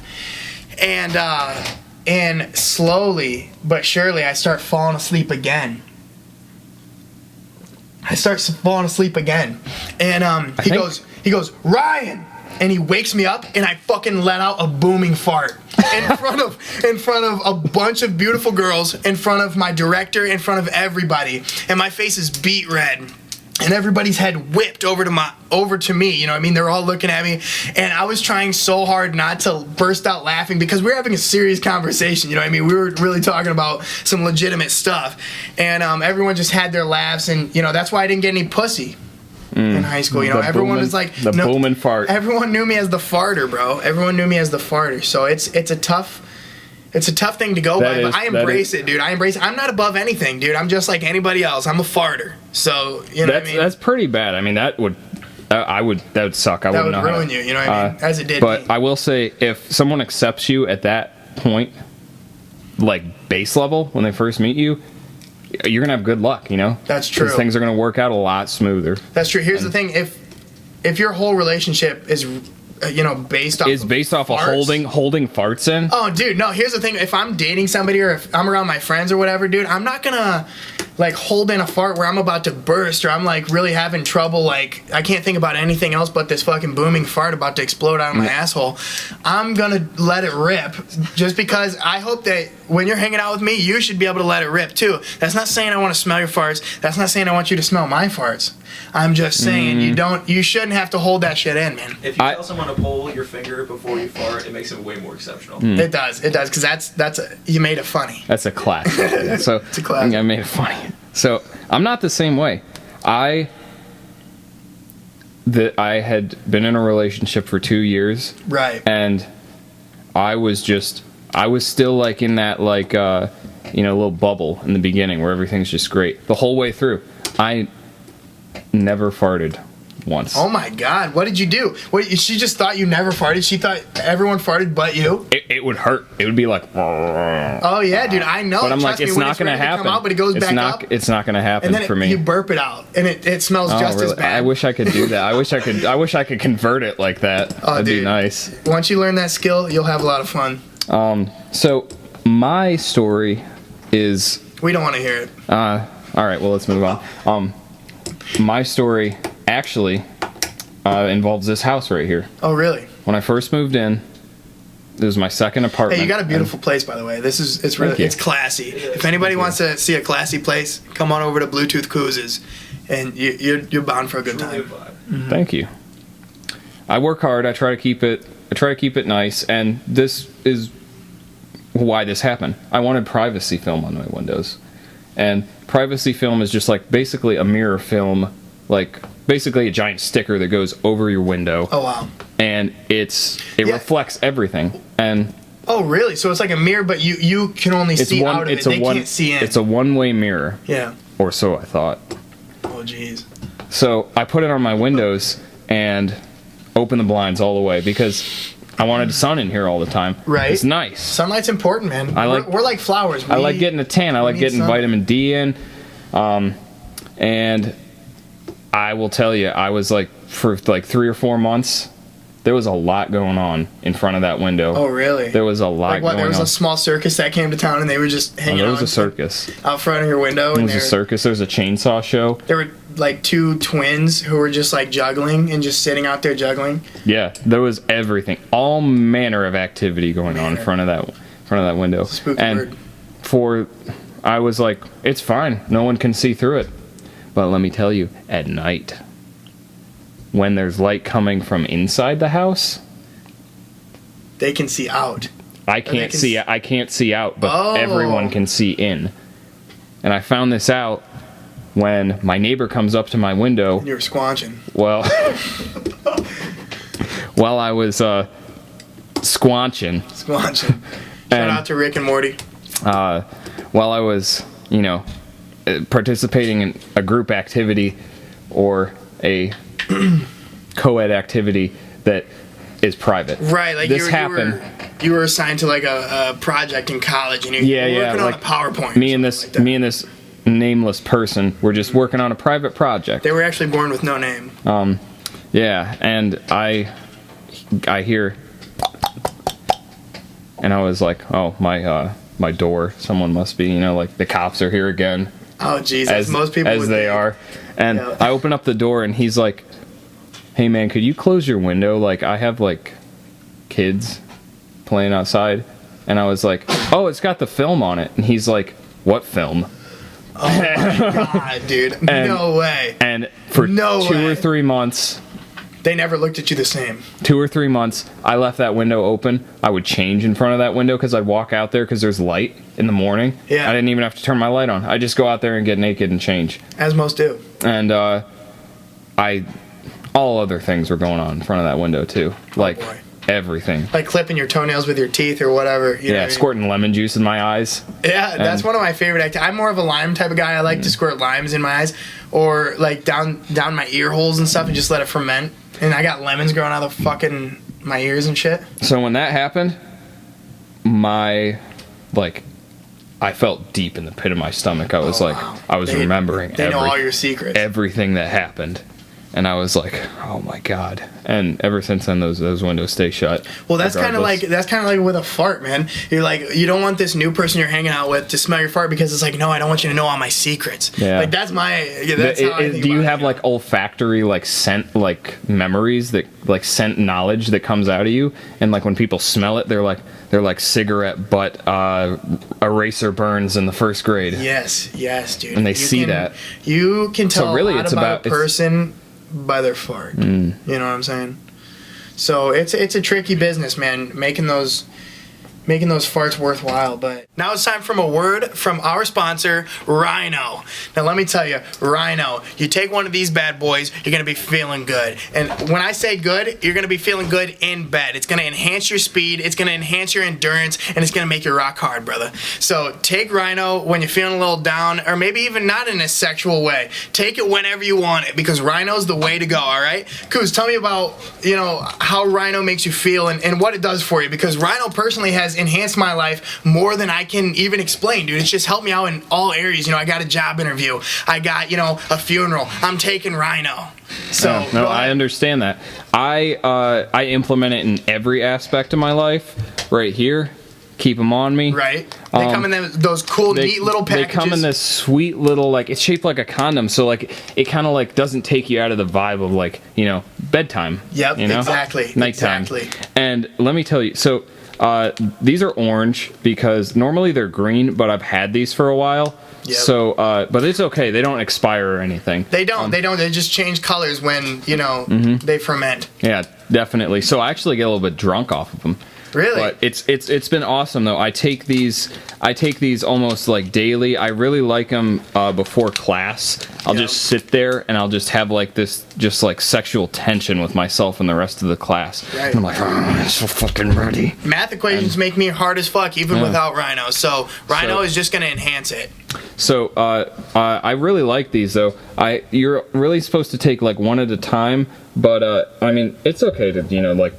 Speaker 1: And slowly but surely, I start falling asleep again. And he goes, "Ryan!" And he wakes me up, and I fucking let out a booming fart in front of a bunch of beautiful girls, in front of my director, in front of everybody, and my face is beet red. And everybody's head whipped over to me, They're all looking at me, and I was trying so hard not to burst out laughing because we were having a serious conversation, We were really talking about some legitimate stuff, and everyone just had their laughs, and that's why I didn't get any pussy in high school. Everyone was like
Speaker 2: the booming fart.
Speaker 1: Everyone knew me as the farter, bro. Everyone knew me as the farter. So it's a tough It's a tough thing to go by, but I embrace it, dude. I embrace it. I'm not above anything, dude. I'm just like anybody else. I'm a farter. So, you know what I mean?
Speaker 2: That's pretty bad. I mean, that would suck.
Speaker 1: That would ruin you, you know what I mean? As it did
Speaker 2: But
Speaker 1: me.
Speaker 2: I will say, if someone accepts you at that point, like base level, when they first meet you, you're gonna have good luck, you know?
Speaker 1: That's true.
Speaker 2: 'Cause things are gonna work out a lot smoother.
Speaker 1: That's true. Here's the thing. If your whole relationship is, based off
Speaker 2: of holding farts in.
Speaker 1: Oh, dude, no. Here's the thing. If I'm dating somebody or if I'm around my friends or whatever, dude, I'm not gonna like hold in a fart where I'm about to burst or I'm like really having trouble. Like I can't think about anything else but this fucking booming fart about to explode out of my asshole. I'm gonna let it rip just because I hope that when you're hanging out with me, you should be able to let it rip too. That's not saying I want to smell your farts. That's not saying I want you to smell my farts. I'm just saying you shouldn't have to hold that shit in, man.
Speaker 3: If you tell someone to pull your finger before you fart, it makes it way more exceptional.
Speaker 1: It does, because you made it funny.
Speaker 2: That's a classic. So
Speaker 1: It's a classic.
Speaker 2: I made it funny. So I'm not the same way. I had been in a relationship for 2 years,
Speaker 1: Right.
Speaker 2: and I was still like in that little bubble in the beginning where everything's just great the whole way through. I never farted once.
Speaker 1: Oh my God! What did you do? She just thought you never farted. She thought everyone farted but you.
Speaker 2: It would hurt. It would be like.
Speaker 1: Oh yeah, dude. I know.
Speaker 2: But I'm like, it's not going to happen.
Speaker 1: Come out, but it goes back up.
Speaker 2: It's not going to happen
Speaker 1: and then
Speaker 2: for me.
Speaker 1: You burp it out, and it smells just
Speaker 2: really?
Speaker 1: as bad.
Speaker 2: I wish I could do that. I wish I could convert it like that.
Speaker 1: Oh,
Speaker 2: That'd
Speaker 1: dude.
Speaker 2: be nice.
Speaker 1: Once you learn that skill, you'll have a lot of fun.
Speaker 2: So my story is.
Speaker 1: We don't want to hear it.
Speaker 2: All right. Well, let's move on. My story actually involves this house right here.
Speaker 1: Oh really?
Speaker 2: When I first moved in, this was my second apartment.
Speaker 1: Hey, you got a beautiful place, by the way. It's really
Speaker 2: you.
Speaker 1: classy. If anybody wants to see a classy place, come on over to Bluetooth Cruises, and you're bound for a good
Speaker 3: Really a
Speaker 1: time.
Speaker 3: vibe.
Speaker 1: Mm-hmm.
Speaker 2: Thank you. I work hard. I try to keep it nice, and this is why this happened. I wanted privacy film on my windows, and privacy film is just like basically a mirror film, like basically a giant sticker that goes over your window.
Speaker 1: Oh wow.
Speaker 2: And it reflects everything. And
Speaker 1: Oh really? So it's like a mirror, but you can only see out of it. They can't see in.
Speaker 2: It's a one-way mirror.
Speaker 1: Yeah.
Speaker 2: Or so I thought.
Speaker 1: Oh jeez.
Speaker 2: So I put it on my windows and opened the blinds all the way because I wanted sun in here all the time.
Speaker 1: Right.
Speaker 2: It's nice.
Speaker 1: Sunlight's important, man. We're like flowers.
Speaker 2: I like getting a tan. I like
Speaker 1: need
Speaker 2: getting
Speaker 1: sun.
Speaker 2: vitamin D in. And I will tell you, I was like, for like 3 or 4 months, there was a lot going on in front of that window.
Speaker 1: Oh really?
Speaker 2: There was a lot
Speaker 1: Like what?
Speaker 2: going
Speaker 1: There was
Speaker 2: on.
Speaker 1: a small circus that came to town, and they were just hanging
Speaker 2: There
Speaker 1: out.
Speaker 2: was a circus.
Speaker 1: Out front of your window.
Speaker 2: There was a circus. There was a chainsaw show.
Speaker 1: There were like 2 twins who were just like juggling and just sitting out there juggling.
Speaker 2: Yeah, there was everything, all manner of activity going on in front of that window.
Speaker 1: Spooky
Speaker 2: and
Speaker 1: word.
Speaker 2: I was like, it's fine, no one can see through it. But let me tell you, at night, when there's light coming from inside the house,
Speaker 1: They can see out.
Speaker 2: I can't see out, but everyone can see in. And I found this out when my neighbor comes up to my window.
Speaker 1: And you were squanching.
Speaker 2: Well, while I was squanching.
Speaker 1: Squanching. Shout out to Rick and Morty.
Speaker 2: While I was, participating in a group activity or a co-ed activity that is private.
Speaker 1: Right, like
Speaker 2: this happened.
Speaker 1: You were assigned to like a project in college, and you were working on a PowerPoint.
Speaker 2: Me and this nameless person were just working on a private project.
Speaker 1: They were actually born with no name.
Speaker 2: Yeah, and I hear, and I was like, oh, my door, someone must be, like the cops are here again.
Speaker 1: Oh, Jesus, most people
Speaker 2: as
Speaker 1: would
Speaker 2: they
Speaker 1: be.
Speaker 2: are. And
Speaker 1: Yeah.
Speaker 2: I open up the door, and he's like, hey, man, could you close your window? Like, I have, like, kids playing outside. And I was like, oh, it's got the film on it. And he's like, what film?
Speaker 1: Oh, my God, dude. No way.
Speaker 2: And for
Speaker 1: No
Speaker 2: 2
Speaker 1: way.
Speaker 2: or 3 months,
Speaker 1: They never looked at you the same.
Speaker 2: 2 or 3 months, I left that window open. I would change in front of that window because I'd walk out there because there's light in the morning.
Speaker 1: Yeah.
Speaker 2: I didn't even have to turn my light on. I just go out there and get naked and change.
Speaker 1: As most do.
Speaker 2: And all other things were going on in front of that window too. Like
Speaker 1: boy.
Speaker 2: everything.
Speaker 1: Like clipping your toenails with your teeth or whatever. You know what I mean?
Speaker 2: Squirting lemon juice in my eyes.
Speaker 1: Yeah, that's one of my favorite activities. I'm more of a lime type of guy. I like to squirt limes in my eyes or like down my ear holes and stuff and just let it ferment. And I got lemons growing out of fucking my ears and shit.
Speaker 2: So when that happened, I felt deep in the pit of my stomach. I was I was remembering
Speaker 1: they know all your secrets.
Speaker 2: Everything that happened. And I was like, oh my God. And ever since then, those windows stay shut.
Speaker 1: Well, that's kind of like with a fart, man. You're like, you don't want this new person you're hanging out with to smell your fart because it's like, no, I don't want you to know all my secrets.
Speaker 2: Yeah.
Speaker 1: Like that's how I think
Speaker 2: do you
Speaker 1: about
Speaker 2: have like olfactory like scent like memories that like scent knowledge that comes out of you? And like when people smell it, they're like cigarette butt eraser burns in the first grade.
Speaker 1: Yes, dude.
Speaker 2: And they see that.
Speaker 1: You can tell
Speaker 2: really,
Speaker 1: a lot
Speaker 2: it's
Speaker 1: about a person by their fart. You know what I'm saying? So it's a tricky business, man, making those farts worthwhile. But now it's time for a word from our sponsor, Rhino. Now let me tell you, Rhino, you take one of these bad boys, you're gonna be feeling good. And when I say good, you're gonna be feeling good in bed. It's gonna enhance your speed, it's gonna enhance your endurance, and it's gonna make you rock hard, brother. So take Rhino when you're feeling a little down, or maybe even not in a sexual way. Take it whenever you want it, because Rhino's the way to go, all right? Kuz, tell me about, how Rhino makes you feel and what it does for you, because Rhino personally has enhanced my life more than I can even explain, dude. It's just helped me out in all areas. I got a job interview. I got, a funeral. I'm taking Rhino. So
Speaker 2: no, I understand that. I implement it in every aspect of my life. Right here, keep them on me.
Speaker 1: Right. They come in those cool, neat little packages.
Speaker 2: They come in this sweet little it's shaped like a condom, so it kind of doesn't take you out of the vibe of bedtime.
Speaker 1: Yep. Exactly.
Speaker 2: Nighttime.
Speaker 1: Exactly.
Speaker 2: And let me tell you, so. These are orange because normally they're green, but I've had these for a while. Yep. So, but it's okay. They don't expire or anything.
Speaker 1: They don't. They just change colors when they ferment.
Speaker 2: Yeah, definitely. So I actually get a little bit drunk off of them.
Speaker 1: Really?
Speaker 2: But it's been awesome though. I take these almost daily. I really like them before class. I'll just sit there and I'll just have this sexual tension with myself and the rest of the class.
Speaker 1: Right.
Speaker 2: And I'm like, oh, I'm so fucking ready.
Speaker 1: Math equations make me hard as fuck even without Rhino. So Rhino is just gonna enhance it.
Speaker 2: So I really like these though. You're really supposed to take one at a time. But, it's okay to,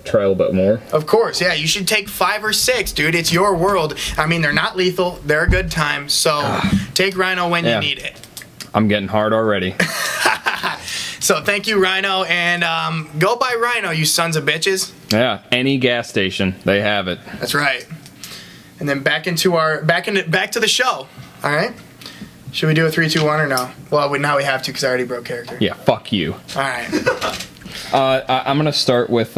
Speaker 2: try a little bit more.
Speaker 1: Of course, yeah. You should take 5 or 6, dude. It's your world. They're not lethal. They're a good time. So take Rhino when you need it.
Speaker 2: I'm getting hard already.
Speaker 1: So thank you, Rhino. And go buy Rhino, you sons of bitches.
Speaker 2: Yeah, any gas station. They have it.
Speaker 1: That's right. And then back to the show. All right? Should we do a 3, 2, 1 or no? Well, now we have to because I already broke character.
Speaker 2: Yeah, fuck you.
Speaker 1: All right.
Speaker 2: I'm going to start with,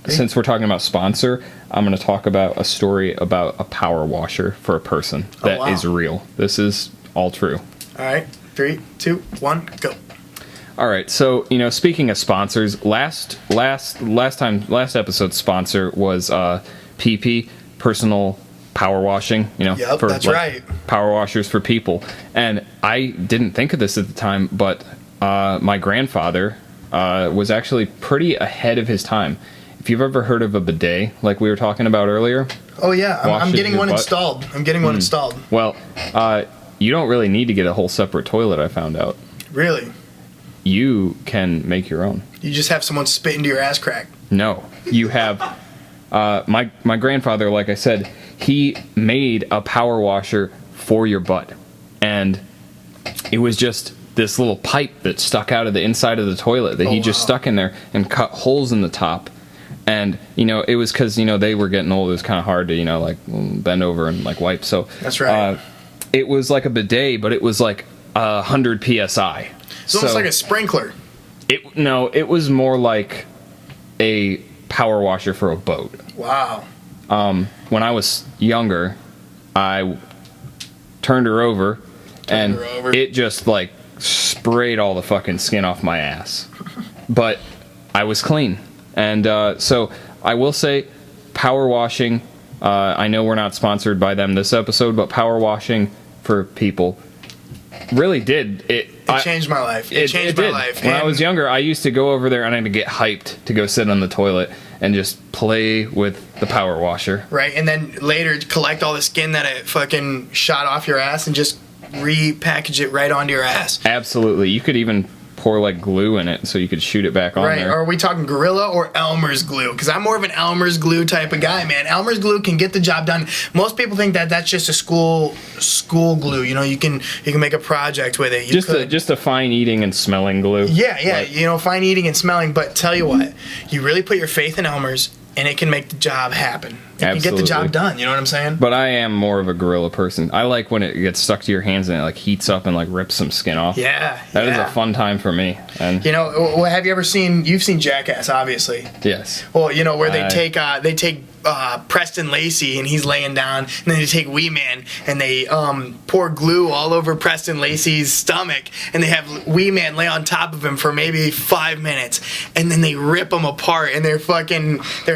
Speaker 2: since we're talking about sponsor, I'm going to talk about a story about a power washer for a person that is real. This is all true.
Speaker 1: All right. 3, 2, 1, go.
Speaker 2: All right. So, speaking of sponsors, last episode's sponsor was PP, personal power washing,
Speaker 1: Yep,
Speaker 2: for
Speaker 1: that's right.
Speaker 2: Power washers for people. And I didn't think of this at the time, but my grandfather was actually pretty ahead of his time. If you've ever heard of a bidet, like we were talking about earlier.
Speaker 1: Oh yeah, I'm getting one installed.
Speaker 2: Well, you don't really need to get a whole separate toilet, I found out.
Speaker 1: Really?
Speaker 2: You can make your own.
Speaker 1: You just have someone spit into your ass crack.
Speaker 2: No, you have my grandfather, like I said, he made a power washer for your butt. And it was just this little pipe that stuck out of the inside of the toilet that he just stuck in there and cut holes in the top. And, it was because, they were getting old. It was kind of hard to, bend over and, wipe. So
Speaker 1: that's right.
Speaker 2: It was like a bidet, but it was 100 PSI.
Speaker 1: It's almost like a sprinkler.
Speaker 2: It was more like a power washer for a boat.
Speaker 1: Wow.
Speaker 2: When I was younger, I turned her over, and it just sprayed all the fucking skin off my ass. But I was clean. And so I will say power washing, I know we're not sponsored by them this episode, but power washing for people really did. It
Speaker 1: changed my life. It changed my life.
Speaker 2: When I was younger, I used to go over there and I had to get hyped to go sit on the toilet. and just play with the power washer.
Speaker 1: Right, and then later collect all the skin that it fucking shot off your ass and just repackage it right onto your ass.
Speaker 2: Absolutely. You could even pour like glue in it so you could shoot it back on
Speaker 1: Right,
Speaker 2: there.
Speaker 1: are we talking Gorilla or Elmer's glue? Because I'm more of an Elmer's glue type of guy, man. Elmer's glue can get the job done. Most people think that that's just a school glue. You know, you can make a project with it.
Speaker 2: Just a fine eating and smelling glue.
Speaker 1: Yeah, you know, fine eating and smelling. But tell you what, you really put your faith in Elmer's, and it can make the job happen. It can get the job done. You know what I'm saying?
Speaker 2: But I am more of a Gorilla person. I like when it gets stuck to your hands and it like heats up and like rips some skin off.
Speaker 1: Yeah,
Speaker 2: that is a fun time for me. And
Speaker 1: you know, well, have you ever seen? You've seen Jackass, obviously.
Speaker 2: Yes.
Speaker 1: Well, you know where they take Preston Lacey and he's laying down, and then they take Wee Man and they pour glue all over Preston Lacey's stomach, and they have Wee Man lay on top of him for maybe 5 minutes, and then they rip him apart, and their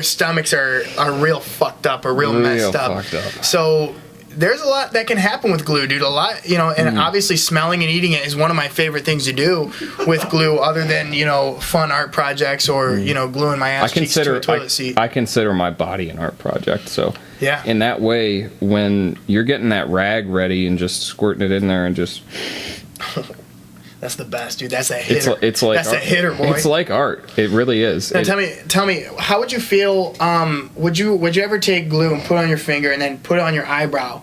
Speaker 1: stomachs are real fucked up or real messed up. So there's a lot that can happen with glue, dude. A lot, you know, and obviously smelling and eating it is one of my favorite things to do with glue, other than, you know, fun art projects or, you know, gluing my ass cheeks to a toilet seat.
Speaker 2: I consider my body an art project. So
Speaker 1: yeah,
Speaker 2: in that way, when you're getting that rag ready and just squirting it in there and just...
Speaker 1: That's the best, dude. That's a hitter.
Speaker 2: It's like
Speaker 1: that's
Speaker 2: art.
Speaker 1: A hitter, boy.
Speaker 2: It's like art. It really is.
Speaker 1: Now, tell me, how would you feel? Would you ever take glue and put it on your finger and then put it on your eyebrow,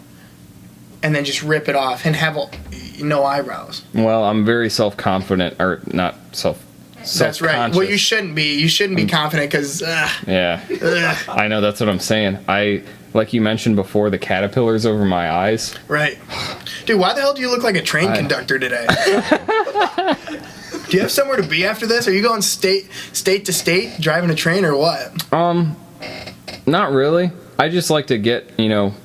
Speaker 1: and then just rip it off and have no eyebrows?
Speaker 2: Well, I'm very self-confident, or not self.
Speaker 1: That's right. Well, you shouldn't be. You shouldn't be confident because.
Speaker 2: Yeah. I know. That's what I'm saying. Like you mentioned before, the caterpillars over my eyes.
Speaker 1: Right. Dude, why the hell do you look like a train conductor today? Do you have somewhere to be after this? Are you going state to state driving a train or what?
Speaker 2: Not really. I just like to get, you know,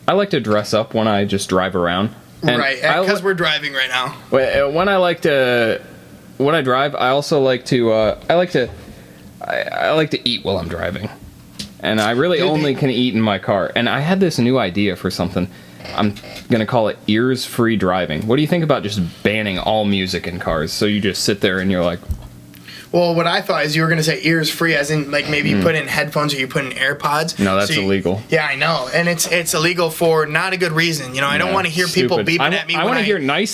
Speaker 2: I like to dress up when I just drive around. And
Speaker 1: right, because we're driving right now.
Speaker 2: When I drive, I also like to, I like to eat while I'm driving. And I really only can eat in my car. And I had this new idea for something. I'm going to call it ears-free driving. What do you think about just banning all music in cars? So you just sit there and you're like...
Speaker 1: Well, what I thought is you were going to say ears-free, as in, like, maybe you put in headphones or you put in AirPods.
Speaker 2: No, that's illegal.
Speaker 1: Yeah, I know. And it's illegal for not a good reason. You know, I don't want to hear people beeping at me.
Speaker 2: I want to hear nice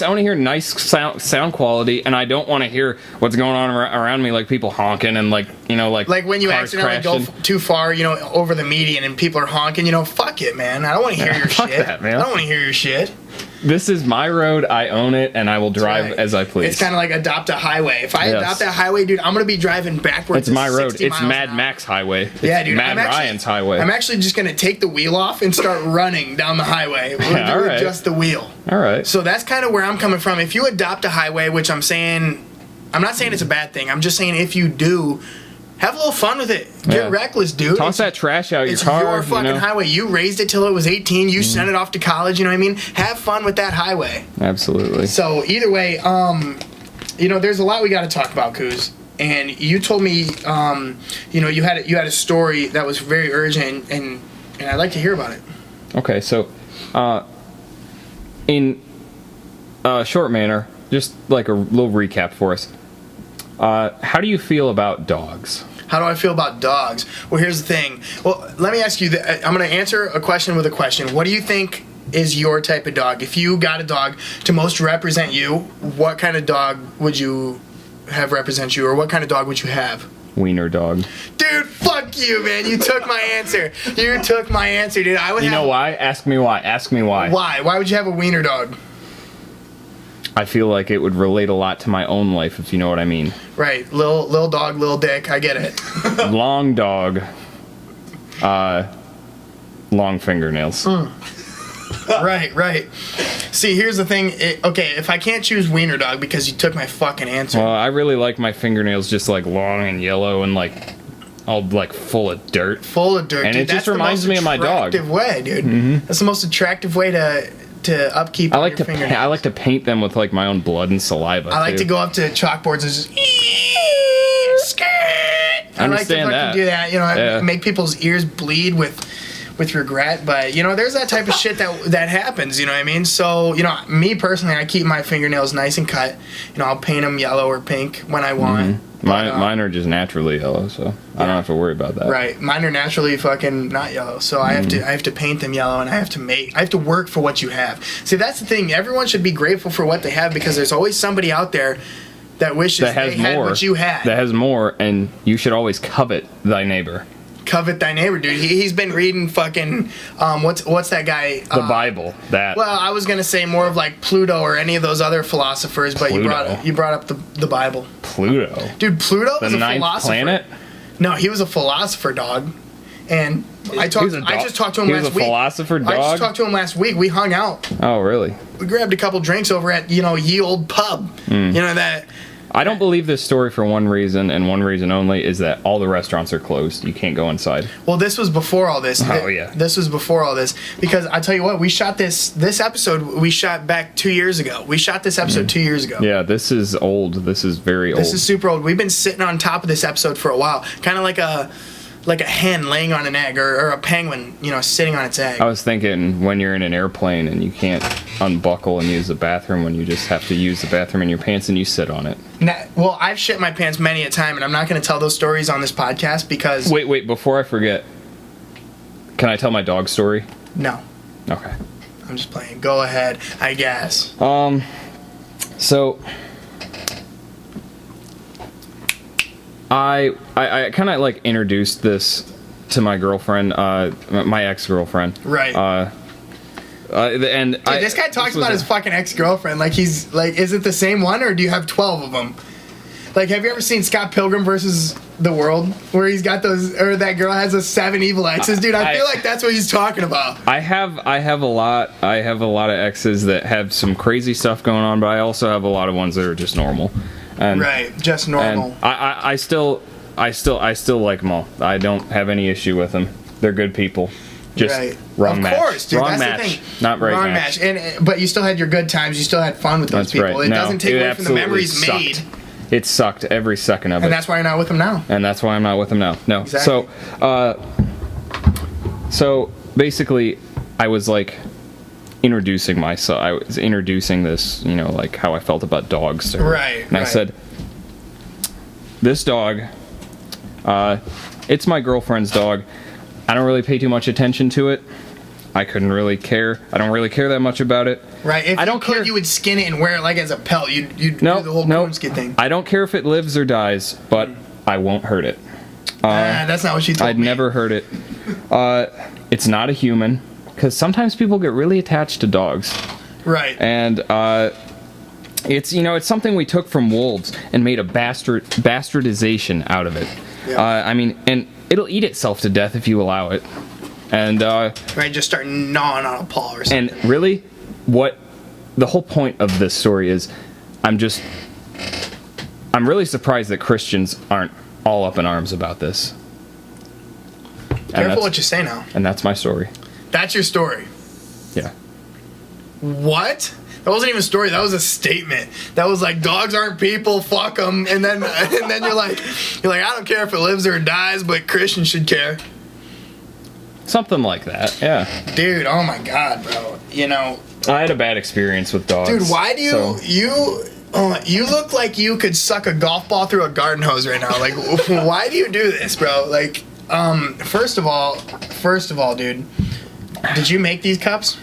Speaker 2: sound quality, and I don't want to hear what's going on around me, like people honking and, like, you know, like
Speaker 1: when you
Speaker 2: cars
Speaker 1: accidentally
Speaker 2: crashing.
Speaker 1: go too far, you know, over the median and people are honking, you know, fuck it, man. I don't want to hear your
Speaker 2: fuck
Speaker 1: shit.
Speaker 2: That, man.
Speaker 1: I don't want to hear your shit.
Speaker 2: This is my road. I own it, and I will drive as I please.
Speaker 1: It's kind of like adopt a highway. If I adopt that highway, dude, I'm going to be driving backwards.
Speaker 2: It's my road. It's
Speaker 1: Mad
Speaker 2: Mad Max highway.
Speaker 1: Yeah, dude.
Speaker 2: Mad Ryan's highway.
Speaker 1: I'm actually just going to take the wheel off and start running down the highway. We're doing just the wheel.
Speaker 2: All right.
Speaker 1: So that's kind of where I'm coming from. If you adopt a highway, which I'm not saying it's a bad thing. I'm just saying if you do, have a little fun with it. Get reckless, dude.
Speaker 2: Toss that trash out your car.
Speaker 1: It's your fucking highway. You raised it till it was 18. You sent it off to college. You know what I mean? Have fun with that highway.
Speaker 2: Absolutely.
Speaker 1: So either way, you know, there's a lot we got to talk about, Coos. And you told me, you know, you had a story that was very urgent, and I'd like to hear about it.
Speaker 2: Okay, so, in a short manner, just like a little recap for us. How do you feel about dogs?
Speaker 1: How do I feel about dogs? Well, here's the thing. Well, let me ask you. I'm going to answer a question with a question. What do you think is your type of dog? If you got a dog to most represent you, what kind of dog would you have represent you, or what kind of dog would you have?
Speaker 2: Wiener dog.
Speaker 1: Dude, fuck you, man. You took my answer. You took my answer, dude.
Speaker 2: You know why? Ask me why. Ask me why.
Speaker 1: Why? Why would you have a wiener dog?
Speaker 2: I feel like it would relate a lot to my own life, if you know what I mean.
Speaker 1: Right. Little dog, little dick. I get it.
Speaker 2: Long dog. Long fingernails.
Speaker 1: Right. See, here's the thing. Okay, if I can't choose wiener dog because you took my fucking answer.
Speaker 2: Well, I really like my fingernails just like long and yellow and like all like full of dirt.
Speaker 1: Full of dirt.
Speaker 2: And
Speaker 1: dude,
Speaker 2: it just reminds me of my dog.
Speaker 1: Attractive way, dude. Mm-hmm. That's the most attractive way to upkeep.
Speaker 2: I like to paint them with like my own blood and saliva.
Speaker 1: I like to go up to chalkboards and just skirt. I like to fucking do that. You know, make people's ears bleed with with regret. But you know, there's that type of shit that happens. You know what I mean? So you know, me personally, I keep my fingernails nice and cut. You know, I'll paint them yellow or pink when I want.
Speaker 2: Mine are just naturally yellow, so I don't have to worry about that.
Speaker 1: Right, mine are naturally fucking not yellow, so I have to paint them yellow, and I have to work for what you have. See, that's the thing. Everyone should be grateful for what they have, because there's always somebody out there that wishes they had what you had.
Speaker 2: That has more, and you should always covet thy neighbor.
Speaker 1: Covet thy neighbor, dude. He's been reading fucking what's that guy?
Speaker 2: The Bible. That.
Speaker 1: Well, I was gonna say more of like Pluto or any of those other philosophers, but
Speaker 2: Pluto.
Speaker 1: you brought up the Bible.
Speaker 2: Pluto.
Speaker 1: Dude, Pluto was a
Speaker 2: ninth
Speaker 1: philosopher.
Speaker 2: Planet?
Speaker 1: No, he was a philosopher, dog. And I just talked to him last week.
Speaker 2: He was a philosopher dog?
Speaker 1: I just talked to him last week. We hung out.
Speaker 2: Oh, really?
Speaker 1: We grabbed a couple drinks over at, ye old pub. You know that.
Speaker 2: I don't believe this story for one reason, and one reason only, is that all the restaurants are closed. You can't go inside.
Speaker 1: Well, this was before all this.
Speaker 2: Oh, yeah.
Speaker 1: This was before all this. Because I tell you what, we shot this episode, we shot back 2 years ago. We shot this episode 2 years ago.
Speaker 2: Yeah, this is old. This is very old.
Speaker 1: This is super old. We've been sitting on top of this episode for a while. Kind of like a hen laying on an egg, or a penguin, sitting on its egg.
Speaker 2: I was thinking when you're in an airplane and you can't unbuckle and use the bathroom, when you just have to use the bathroom in your pants and you sit on it.
Speaker 1: Well, I've shit my pants many a time, and I'm not going to tell those stories on this podcast because...
Speaker 2: Wait, before I forget, can I tell my dog story?
Speaker 1: No.
Speaker 2: Okay.
Speaker 1: I'm just playing. Go ahead, I guess.
Speaker 2: So... I kind of like introduced this to my girlfriend, my ex-girlfriend.
Speaker 1: Right.
Speaker 2: And
Speaker 1: dude, this guy talks about his fucking ex-girlfriend like he's like, is it the same one or do you have 12 of them? Like, have you ever seen Scott Pilgrim versus the World, where he's got those, or that girl has those 7 evil exes? Dude, I feel like that's what he's talking about.
Speaker 2: I have a lot of exes that have some crazy stuff going on, but I also have a lot of ones that are just normal. And,
Speaker 1: right, just normal.
Speaker 2: And I still like them all. I don't have any issue with them. They're good people. Just
Speaker 1: right.
Speaker 2: wrong match.
Speaker 1: Of course, dude.
Speaker 2: Wrong
Speaker 1: that's
Speaker 2: match.
Speaker 1: The thing.
Speaker 2: Not right
Speaker 1: wrong
Speaker 2: match.
Speaker 1: But you still had your good times. You still had fun with those people.
Speaker 2: Right.
Speaker 1: It doesn't take away from the memories
Speaker 2: sucked.
Speaker 1: made.
Speaker 2: It sucked every second of it.
Speaker 1: And that's why you're not with them now.
Speaker 2: And that's why I'm not with them now. No.
Speaker 1: Exactly.
Speaker 2: So basically, I was like introducing myself. I was introducing this, like how I felt about dogs to her.
Speaker 1: Right.
Speaker 2: And I said, this dog, it's my girlfriend's dog. I don't really pay too much attention to it. I couldn't really care. I don't really care that much about it.
Speaker 1: Right. If
Speaker 2: I don't care.
Speaker 1: You would skin it and wear it like as a pelt. You'd do the whole coonskin thing.
Speaker 2: I don't care if it lives or dies, but I won't hurt it.
Speaker 1: That's not what she told
Speaker 2: I'd
Speaker 1: me.
Speaker 2: never hurt it. It's not a human, because sometimes people get really attached to dogs.
Speaker 1: Right.
Speaker 2: And it's it's something we took from wolves and made a bastardization out of it.
Speaker 1: Yeah.
Speaker 2: And it'll eat itself to death if you allow it. And
Speaker 1: right, just start gnawing on a paw or something.
Speaker 2: And really, what the whole point of this story is, I'm really surprised that Christians aren't all up in arms about this.
Speaker 1: Careful what you say now.
Speaker 2: And that's my story.
Speaker 1: That's your story.
Speaker 2: Yeah.
Speaker 1: What? That wasn't even a story. That was a statement. That was like, dogs aren't people. Fuck them. And then you're like, I don't care if it lives or dies, but Christians should care.
Speaker 2: Something like that. Yeah.
Speaker 1: Dude, oh my God, bro.
Speaker 2: I had a bad experience with dogs.
Speaker 1: Dude, why do you look like you could suck a golf ball through a garden hose right now? Like, why do you do this, bro? Like, first of all, dude, did you make these cups?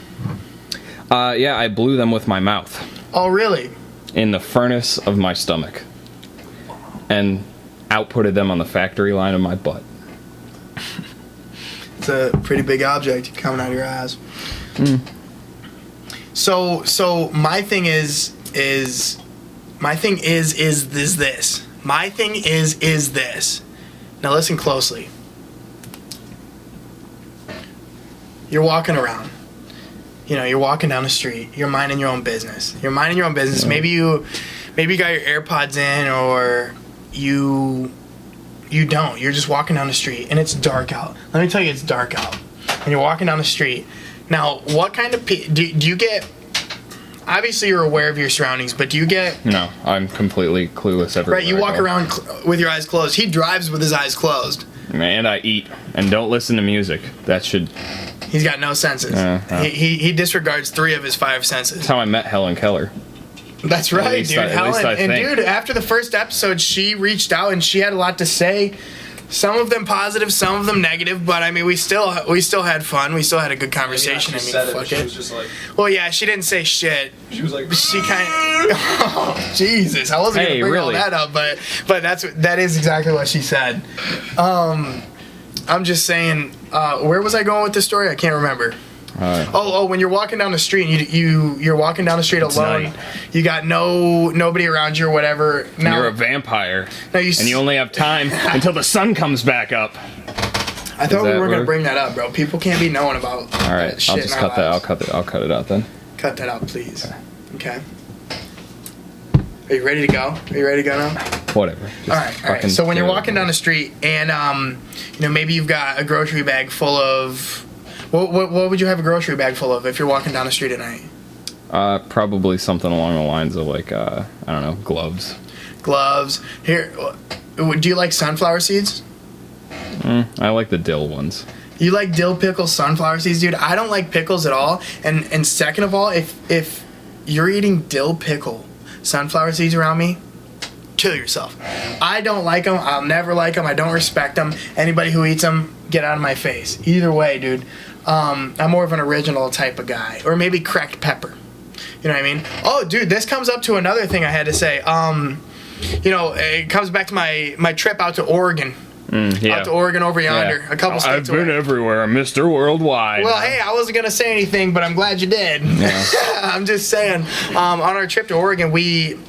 Speaker 2: Yeah, I blew them with my mouth.
Speaker 1: Oh, really?
Speaker 2: In the furnace of my stomach. And outputted them on the factory line of my butt.
Speaker 1: It's a pretty big object coming out of your ass. So my thing is this. My thing is this. Now listen closely. You're walking around. You're walking down the street. You're minding your own business.
Speaker 2: Yeah.
Speaker 1: Maybe you got your AirPods in, or you don't. You're just walking down the street, and it's dark out. Let me tell you, it's dark out. And you're walking down the street. Now, what kind of do you get? Obviously, you're aware of your surroundings, but do you get...
Speaker 2: No, I'm completely clueless everywhere.
Speaker 1: Right, you walk around with your eyes closed. He drives with his eyes closed.
Speaker 2: And I eat. And don't listen to music. That should...
Speaker 1: He's got no senses. He disregards 3 of his 5 senses.
Speaker 2: That's how I met Helen Keller.
Speaker 1: That's right, dude. Helen, and dude, after the first episode, she reached out and she had a lot to say. Some of them positive, some of them negative, but I mean, we still had fun. We still had a good conversation.
Speaker 3: She was just like,
Speaker 1: well, yeah, she didn't say shit.
Speaker 3: She was like,
Speaker 1: she kind of. Oh, Jesus, I wasn't gonna bring all that up, but that is exactly what she said. I'm just saying. Where was I going with this story? I can't remember. When you're walking down the street and you're walking down the street alone,
Speaker 2: night.
Speaker 1: You got nobody around you or whatever. Now,
Speaker 2: you're a vampire,
Speaker 1: and
Speaker 2: you only have time until the sun comes back up.
Speaker 1: I thought we were gonna bring that up, bro. People can't be knowing about.
Speaker 2: All right,
Speaker 1: that shit
Speaker 2: I'll just cut that. I'll cut it out then.
Speaker 1: Cut that out, please. Okay. Are you ready to go? Are you ready to go now?
Speaker 2: Whatever.
Speaker 1: All right. So when you're walking down the street and maybe you've got a grocery bag full of. What would you have a grocery bag full of if you're walking down the street at night?
Speaker 2: Probably something along the lines of like I don't know, gloves.
Speaker 1: Gloves. Here, do you like sunflower seeds?
Speaker 2: I like the dill ones.
Speaker 1: You like dill pickle sunflower seeds, dude? I don't like pickles at all. And second of all, if you're eating dill pickle sunflower seeds around me, kill yourself. I don't like them. I'll never like them. I don't respect them. Anybody who eats them, get out of my face. Either way, dude. I'm more of an original type of guy. Or maybe cracked pepper. You know what I mean? Oh, dude, this comes up to another thing I had to say. It comes back to my trip out to Oregon. Out to Oregon over yonder. A couple states
Speaker 2: I've been everywhere. I'm Mr. Worldwide.
Speaker 1: Well, hey, I wasn't going to say anything, but I'm glad you did. Yeah. I'm just saying, on our trip to Oregon, we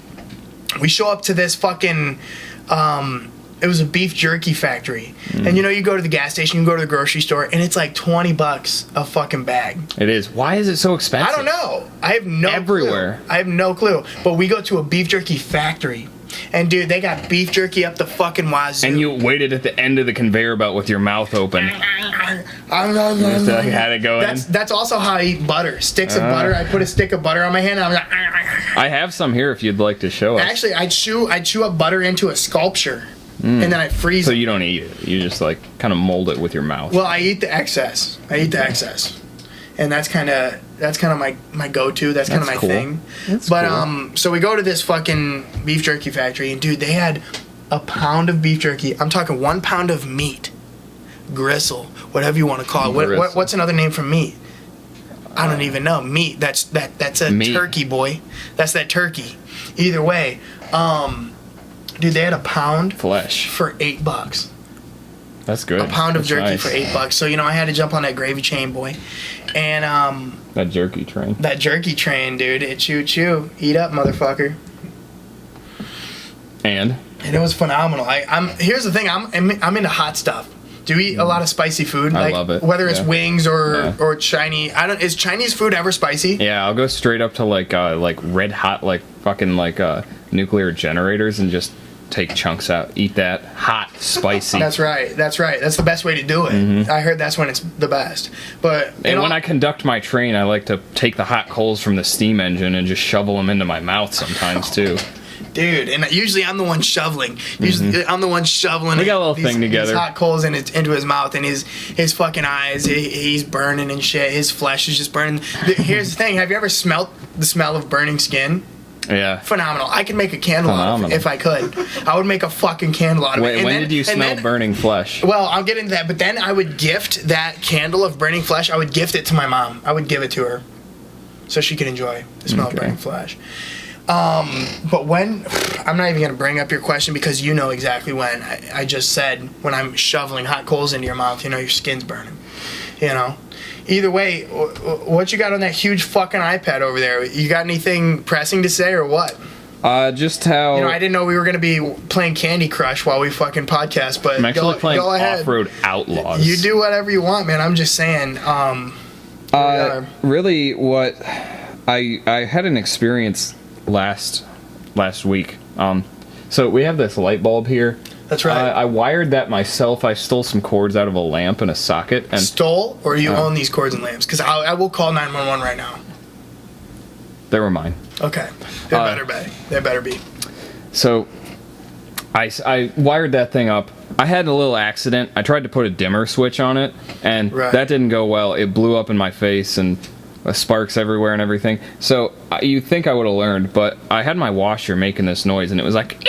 Speaker 1: show up to this fucking... it was a beef jerky factory. And you go to the gas station, you go to the grocery store, and it's like $20 a fucking bag.
Speaker 2: It is. Why is it so expensive?
Speaker 1: I don't know. I have no
Speaker 2: Everywhere.
Speaker 1: clue. I have no clue. But we go to a beef jerky factory. And dude, they got beef jerky up the fucking wazoo.
Speaker 2: And you waited at the end of the conveyor belt with your mouth open. Just had it going.
Speaker 1: That's also how I eat butter. Sticks of butter. I put a stick of butter on my hand and I'm like...
Speaker 2: I have some here if you'd like to show us.
Speaker 1: Actually, I chew up butter into a sculpture. And then I freeze it.
Speaker 2: So you don't eat it. You just like kind of mold it with your mouth.
Speaker 1: Well, I eat the excess. And that's kind of my go-to. That's kind of my thing.
Speaker 2: That's
Speaker 1: cool. So we go to this fucking beef jerky factory, and dude, they had a pound of beef jerky. I'm talking 1 pound of meat, gristle, whatever you want to call it. What's another name for meat? I don't even know. Meat. That's a meat. Turkey, boy. That's that turkey. Either way, dude, they had a pound
Speaker 2: flesh
Speaker 1: for $8.
Speaker 2: That's good.
Speaker 1: A pound of jerky
Speaker 2: nice.
Speaker 1: for $8. So I had to jump on that gravy train, boy. And
Speaker 2: that jerky train.
Speaker 1: That jerky train, dude. It chew. Eat up, motherfucker.
Speaker 2: And
Speaker 1: it was phenomenal. Here's the thing. I'm into hot stuff. Do you eat a lot of spicy food?
Speaker 2: I love it.
Speaker 1: Whether it's wings or Chinese. Is Chinese food ever spicy?
Speaker 2: Yeah, I'll go straight up to like red hot fucking nuclear generators and just take chunks out. Eat that hot, spicy.
Speaker 1: That's right. That's the best way to do it. Mm-hmm. I heard that's when it's the best. And
Speaker 2: when I conduct my train, I like to take the hot coals from the steam engine and just shovel them into my mouth sometimes too.
Speaker 1: Dude, and usually I'm the one shoveling. I'm the one shoveling.
Speaker 2: We got a little thing together.
Speaker 1: These hot coals into his mouth, and his fucking eyes. He's burning and shit. His flesh is just burning. Here's the thing: have you ever smelt the smell of burning skin?
Speaker 2: Yeah.
Speaker 1: Phenomenal. I could make a candle out of it if I could. I would make a fucking candle out of it.
Speaker 2: When did you smell burning flesh?
Speaker 1: Well, I'll get into that, but then I would gift that candle of burning flesh. I would gift it to my mom. I would give it to her so she could enjoy the smell of burning flesh. But when, I'm not even going to bring up your question because you know exactly when. I just said when I'm shoveling hot coals into your mouth, your skin's burning. Either way, what you got on that huge fucking iPad over there? You got anything pressing to say or what?
Speaker 2: Just how...
Speaker 1: I didn't know we were going to be playing Candy Crush while we fucking podcast, but
Speaker 2: I'm actually playing
Speaker 1: go ahead.
Speaker 2: Off-Road Outlaws.
Speaker 1: You do whatever you want, man. I'm just saying.
Speaker 2: Really, what... I had an experience last week. So we have this light bulb here.
Speaker 1: That's right.
Speaker 2: I wired that myself. I stole some cords out of a lamp and a socket. And
Speaker 1: stole, or you own these cords and lamps? Because I will call 911 right now.
Speaker 2: They were mine.
Speaker 1: Okay. They better be.
Speaker 2: So I wired that thing up. I had a little accident. I tried to put a dimmer switch on it, and that didn't go well. It blew up in my face, and sparks everywhere and everything. So you'd think I would have learned, but I had my washer making this noise, and it was like...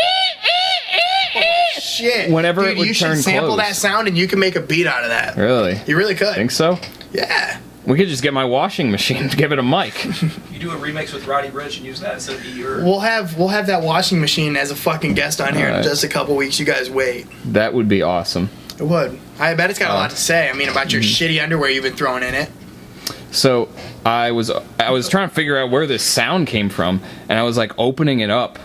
Speaker 1: Shit.
Speaker 2: Whenever
Speaker 1: Dude,
Speaker 2: it would
Speaker 1: you
Speaker 2: turn
Speaker 1: should sample
Speaker 2: closed.
Speaker 1: that sound, and you can make a beat out of that.
Speaker 2: Really?
Speaker 1: You really could.
Speaker 2: Think so?
Speaker 1: Yeah.
Speaker 2: We could just get my washing machine to give it a mic.
Speaker 3: You do a remix with Roddy Ricch and use that instead of E.
Speaker 1: We'll have that washing machine as a fucking guest on here in just a couple weeks. You guys wait.
Speaker 2: That would be awesome.
Speaker 1: It would. I bet it's got a lot to say. I mean, about your shitty underwear you've been throwing in it.
Speaker 2: So I was trying to figure out where this sound came from, and I was like opening it up,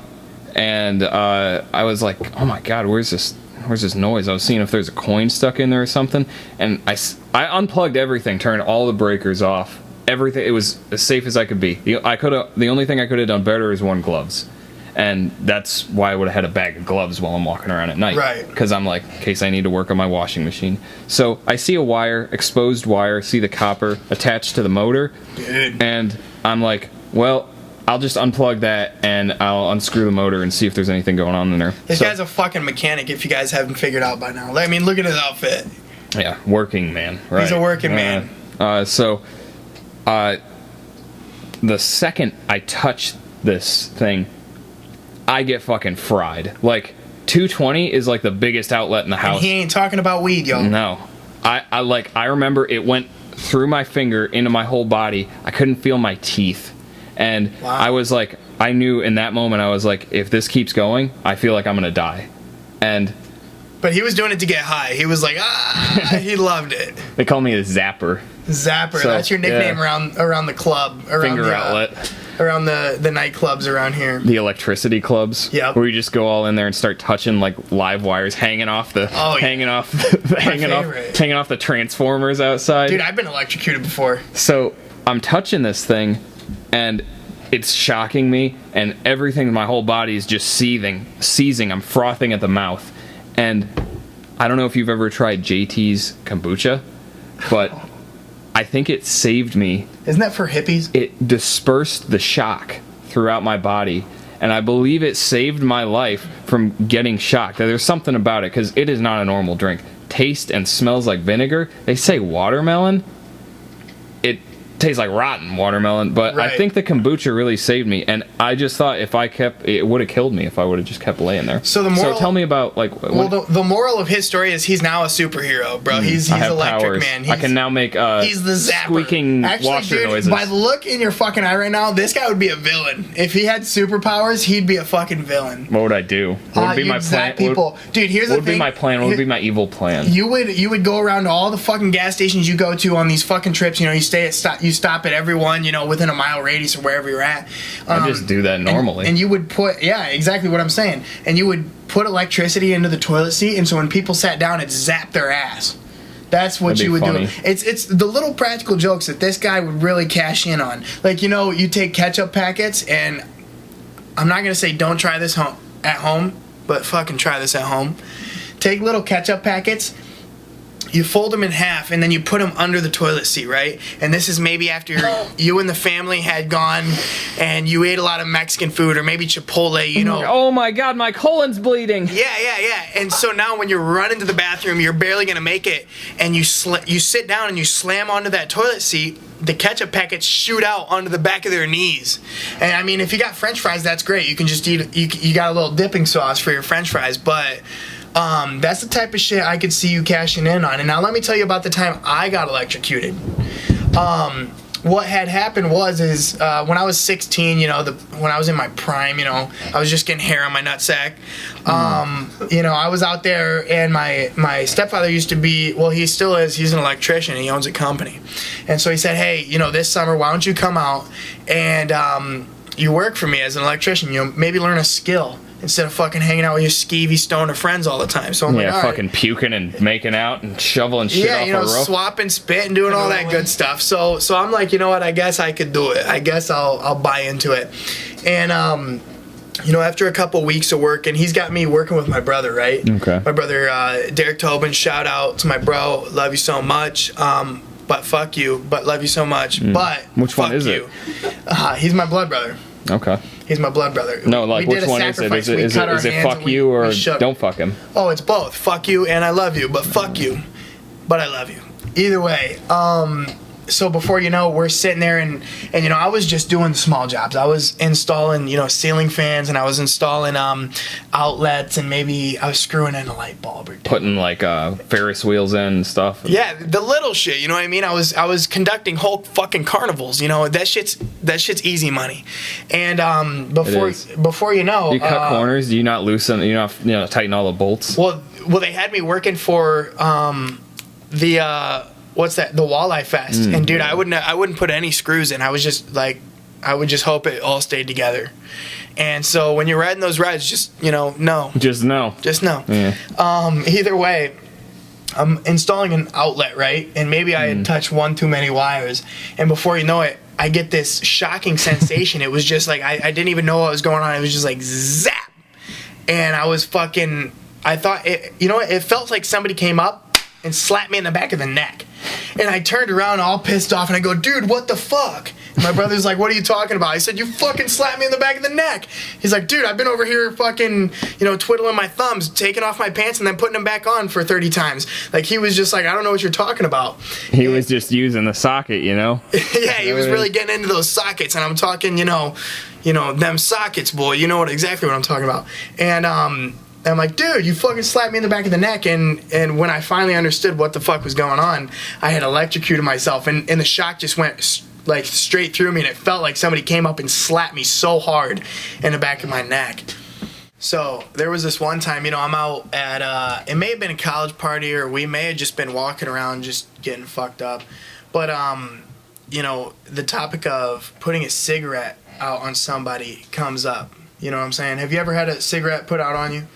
Speaker 2: and I was like, oh my god, where's this noise? I was seeing if there's a coin stuck in there or something, and I unplugged everything, turned all the breakers off, everything. It was as safe as I could be. The only thing I could have done better is worn gloves, and that's why I would have had a bag of gloves while I'm walking around at night.
Speaker 1: Right.
Speaker 2: Because I'm like, in case I need to work on my washing machine. So I see a wire, exposed wire, see the copper attached to the motor,
Speaker 1: Dude.
Speaker 2: and I'm like, well, I'll just unplug that and I'll unscrew the motor and see if there's anything going on in there.
Speaker 1: This guy's a fucking mechanic, if you guys haven't figured out by now. I mean, look at his outfit.
Speaker 2: Yeah, working man. Right.
Speaker 1: He's a working man.
Speaker 2: So the second I touch this thing, I get fucking fried. Like, 220 is like the biggest outlet in the house.
Speaker 1: And he ain't talking about weed, yo.
Speaker 2: No. I remember it went through my finger into my whole body. I couldn't feel my teeth. And
Speaker 1: wow.
Speaker 2: I was like, I knew in that moment, I was like, if this keeps going, I feel like I'm going to die.
Speaker 1: But he was doing it to get high. He was like, he loved it.
Speaker 2: They call me a zapper.
Speaker 1: Zapper,
Speaker 2: So,
Speaker 1: that's your nickname
Speaker 2: yeah.
Speaker 1: around the club. Around
Speaker 2: Finger
Speaker 1: the,
Speaker 2: outlet.
Speaker 1: Around the
Speaker 2: nightclubs
Speaker 1: around here.
Speaker 2: The electricity clubs.
Speaker 1: Yep.
Speaker 2: Where you just go all in there and start touching like live wires hanging off the hanging off the transformers outside.
Speaker 1: Dude, I've been electrocuted before.
Speaker 2: So I'm touching this thing and it's shocking me, and everything in my whole body is just seizing. I'm frothing at the mouth. And I don't know if you've ever tried JT's kombucha, but I think it saved me.
Speaker 1: Isn't that for hippies?
Speaker 2: It dispersed the shock throughout my body, and I believe it saved my life from getting shocked. There's something about it, because it is not a normal drink. Tastes and smells like vinegar. They say watermelon. It tastes like rotten watermelon, but
Speaker 1: right.
Speaker 2: I think the kombucha really saved me, and I just thought if I kept, it would have killed me if I would have just kept laying there.
Speaker 1: So tell
Speaker 2: me about like.
Speaker 1: The moral of his story is he's now a superhero, bro. He's electric
Speaker 2: powers.
Speaker 1: man.
Speaker 2: I can now make
Speaker 1: he's the zapper.
Speaker 2: Squeaking washer
Speaker 1: dude,
Speaker 2: noises.
Speaker 1: By the look in your fucking eye right now, this guy would be a villain. If he had superpowers, he'd be a fucking villain.
Speaker 2: What would I do? What would be my plan?
Speaker 1: People. Dude, here's the thing.
Speaker 2: What would be my plan? What would be my evil plan?
Speaker 1: You would go around to all the fucking gas stations you go to on these fucking trips. You know, you stop at every one, you know, within a mile radius or wherever you're at.
Speaker 2: I just do that normally.
Speaker 1: And you would put, yeah, exactly what I'm saying. And you would put electricity into the toilet seat, and so when people sat down, it zapped their ass. That's what you would do. It's the little practical jokes that this guy would really cash in on. Like, you know, you take ketchup packets, and I'm not going to say don't try this at home, but fucking try this at home. Take little ketchup packets, you fold them in half, and then you put them under the toilet seat, right? And this is maybe after you and the family had gone and you ate a lot of Mexican food, or maybe Chipotle, you know.
Speaker 2: Oh my god, my colon's bleeding.
Speaker 1: Yeah. And so now when you're running to the bathroom, you're barely going to make it, and you sit down and you slam onto that toilet seat, the ketchup packets shoot out onto the back of their knees. And I mean, if you got French fries, that's great. You can just eat, you got a little dipping sauce for your French fries, but that's the type of shit I could see you cashing in on. And now let me tell you about the time I got electrocuted. What had happened was when I was 16, you know, when I was in my prime, you know, I was just getting hair on my nutsack. You know, I was out there, and my stepfather used to be, well, he still is, he's an electrician, he owns a company. And so he said, hey, you know, this summer, why don't you come out and you work for me as an electrician, you know, maybe learn a skill instead of fucking hanging out with your skeevy stoner friends all the time. So I'm like, all
Speaker 2: fucking
Speaker 1: right.
Speaker 2: Puking and making out and shoveling shit off
Speaker 1: you know,
Speaker 2: a roof.
Speaker 1: swapping spit and doing all that good stuff. So I'm like, you know what? I guess I could do it. I guess I'll buy into it. And you know, after a couple weeks of work, and he's got me working with my brother, right?
Speaker 2: Okay.
Speaker 1: My brother Derek Tobin. Shout out to my bro. Love you so much. But fuck you. But love you so much. But
Speaker 2: which one is
Speaker 1: you.
Speaker 2: it?
Speaker 1: He's my blood brother.
Speaker 2: Okay.
Speaker 1: He's my blood brother.
Speaker 2: No, like,
Speaker 1: we
Speaker 2: which
Speaker 1: did a
Speaker 2: one is it?
Speaker 1: sacrifice.
Speaker 2: Is
Speaker 1: We
Speaker 2: it,
Speaker 1: cut our
Speaker 2: is it
Speaker 1: hands
Speaker 2: fuck
Speaker 1: and we-
Speaker 2: you or
Speaker 1: we shook.
Speaker 2: don't fuck him?
Speaker 1: Oh, it's both. Fuck you and I love you, but fuck you. But I love you. Either way, so before you know, we're sitting there and you know, I was just doing small jobs. I was installing, you know, ceiling fans, and I was installing outlets, and maybe I was screwing in a light bulb or two.
Speaker 2: Putting like Ferris wheels in and stuff.
Speaker 1: Yeah, the little shit, you know what I mean? I was conducting whole fucking carnivals, you know. That shit's easy money. And before you know,
Speaker 2: Do you cut corners? Do you not loosen? You know, tighten all the bolts?
Speaker 1: Well, they had me working for the what's that? The Walleye Fest. And dude, I wouldn't put any screws in. I was just like, I would just hope it all stayed together. And so when you're riding those rides, just, you know, no.
Speaker 2: Just no.
Speaker 1: Just no.
Speaker 2: Yeah.
Speaker 1: Either way, I'm installing an outlet, right? And maybe I had touched one too many wires. And before you know it, I get this shocking sensation. It was just like, I didn't even know what was going on. It was just like, zap. And I was fucking, I thought, you know what? It felt like somebody came up and slapped me in the back of the neck. And I turned around all pissed off, and I go, dude, what the fuck? And my brother's like, what are you talking about? I said, you fucking slapped me in the back of the neck. He's like, dude, I've been over here fucking, you know, twiddling my thumbs, taking off my pants, and then putting them back on for 30 times. Like, he was just like, I don't know what you're talking about.
Speaker 2: He was just using the socket, you know?
Speaker 1: Yeah, he was really getting into those sockets, and I'm talking, you know, them sockets, boy. You know exactly what I'm talking about. And I'm like, dude, you fucking slapped me in the back of the neck. And when I finally understood what the fuck was going on, I had electrocuted myself, and the shock just went like straight through me, and it felt like somebody came up and slapped me so hard in the back of my neck. So there was this one time, you know, I'm out at it may have been a college party, or we may have just been walking around just getting fucked up. But you know, the topic of putting a cigarette out on somebody comes up. You know what I'm saying? Have you ever had a cigarette put out on you?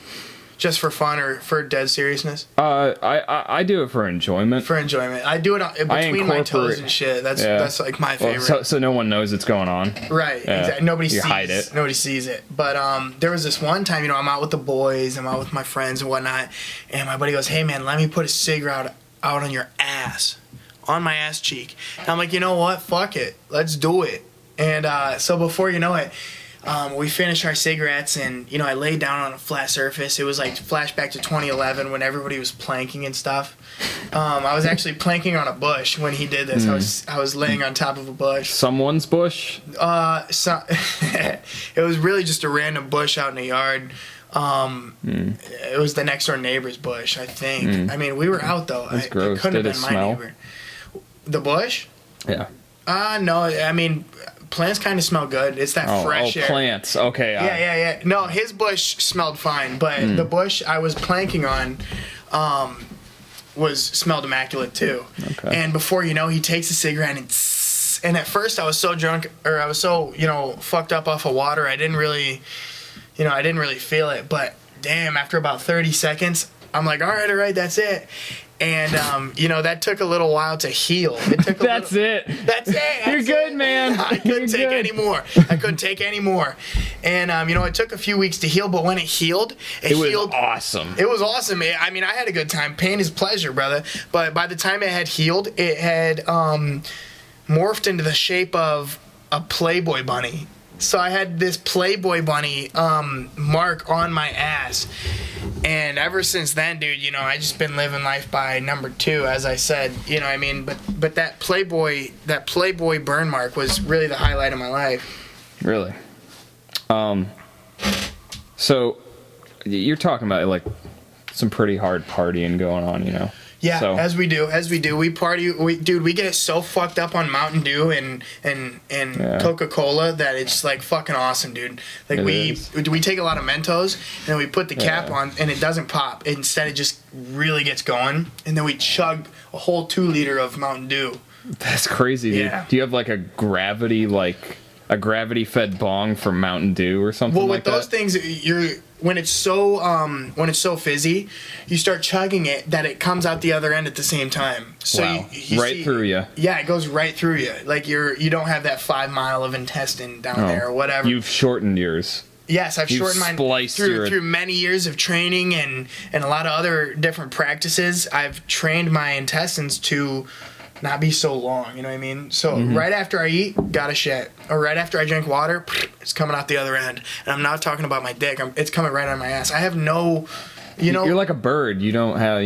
Speaker 1: Just for fun or for dead seriousness?
Speaker 2: I do it for enjoyment.
Speaker 1: For enjoyment. I do it between my toes and shit. That's like my favorite.
Speaker 2: Well, so no one knows it's going on.
Speaker 1: Right. Yeah. Exactly. Nobody
Speaker 2: hide it.
Speaker 1: Nobody sees it. But there was this one time, you know, I'm out with the boys, I'm out with my friends and whatnot, and my buddy goes, hey man, let me put a cigarette out on your ass. On my ass cheek. And I'm like, you know what? Fuck it. Let's do it. And so before you know it, we finished our cigarettes, and, you know, I laid down on a flat surface. It was like flashback to 2011 when everybody was planking and stuff. I was actually planking on a bush when he did this. I was laying on top of a bush.
Speaker 2: Someone's bush?
Speaker 1: It was really just a random bush out in the yard. It was the next door neighbor's bush, I think. I mean, we were out though.
Speaker 2: That's gross.
Speaker 1: It couldn't
Speaker 2: Did
Speaker 1: have
Speaker 2: it
Speaker 1: been
Speaker 2: smell?
Speaker 1: my neighbor. The bush?
Speaker 2: Yeah.
Speaker 1: No, I mean, plants kind of smell good. It's that fresh air.
Speaker 2: Plants. Okay.
Speaker 1: Yeah. No, his bush smelled fine, but the bush I was planking on smelled immaculate too. Okay. And before you know, he takes a cigarette and at first I was so drunk, or I was so, you know, fucked up off of water, I didn't really feel it. But damn, after about 30 seconds, I'm like, all right, that's it. And, you know, that took a little while to heal.
Speaker 2: That's it. You're good, man.
Speaker 1: I couldn't take any more. And, you know, it took a few weeks to heal, but when it healed,
Speaker 2: it was awesome.
Speaker 1: It was awesome. I mean, I had a good time. Pain is pleasure, brother. But by the time it had healed, it had morphed into the shape of a Playboy bunny. So I had this Playboy bunny mark on my ass. And ever since then, dude, you know, I just been living life by number 2, as I said, you know what I mean? But that Playboy burn mark was really the highlight of my life.
Speaker 2: Really? So you're talking about like some pretty hard partying going on, you know?
Speaker 1: Yeah, so. As we do. We party. We get so fucked up on Mountain Dew and Coca-Cola that it's like fucking awesome, dude. Like we take a lot of Mentos and we put the cap on and it doesn't pop. Instead, it just really gets going, and then we chug a whole 2 liter of Mountain Dew.
Speaker 2: That's crazy, dude. Yeah. Do you have like a gravity fed bong from Mountain Dew or something like that? Well, with
Speaker 1: those things, when it's so fizzy, you start chugging it that it comes out the other end at the same time. So
Speaker 2: wow. You through you.
Speaker 1: Yeah, it goes right through you. Like you don't have that 5 mile of intestine down there or whatever.
Speaker 2: You've shortened yours.
Speaker 1: Yes, I've shortened mine through many years of training and a lot of other different practices. I've trained my intestines to not be so long. You know what I mean? So right after I eat, gotta shit, or right after I drink water, it's coming out the other end. And I'm not talking about my dick. It's coming right on my ass. I have no,
Speaker 2: you're like a bird. You don't have,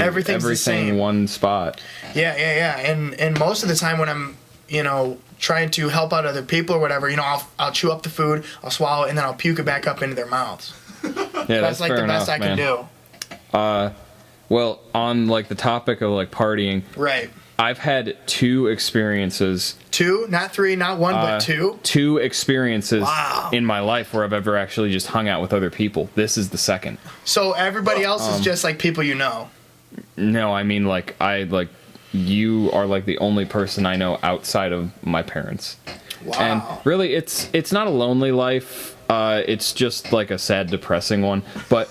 Speaker 1: Everything's the same.
Speaker 2: in one spot.
Speaker 1: Yeah. And most of the time when I'm, trying to help out other people or whatever, I'll chew up the food, I'll swallow it, and then I'll puke it back up into their mouths.
Speaker 2: Yeah, that's
Speaker 1: like the best I can do.
Speaker 2: Well, on like the topic of like partying,
Speaker 1: Right.
Speaker 2: I've had 2 experiences.
Speaker 1: 2, not 3, not 1, but 2.
Speaker 2: 2 experiences
Speaker 1: Wow.
Speaker 2: in my life where I've ever actually just hung out with other people. This is the second.
Speaker 1: So everybody else is just like people you know.
Speaker 2: No, I mean you are like the only person I know outside of my parents.
Speaker 1: Wow.
Speaker 2: And really, it's not a lonely life. It's just like a sad, depressing one. But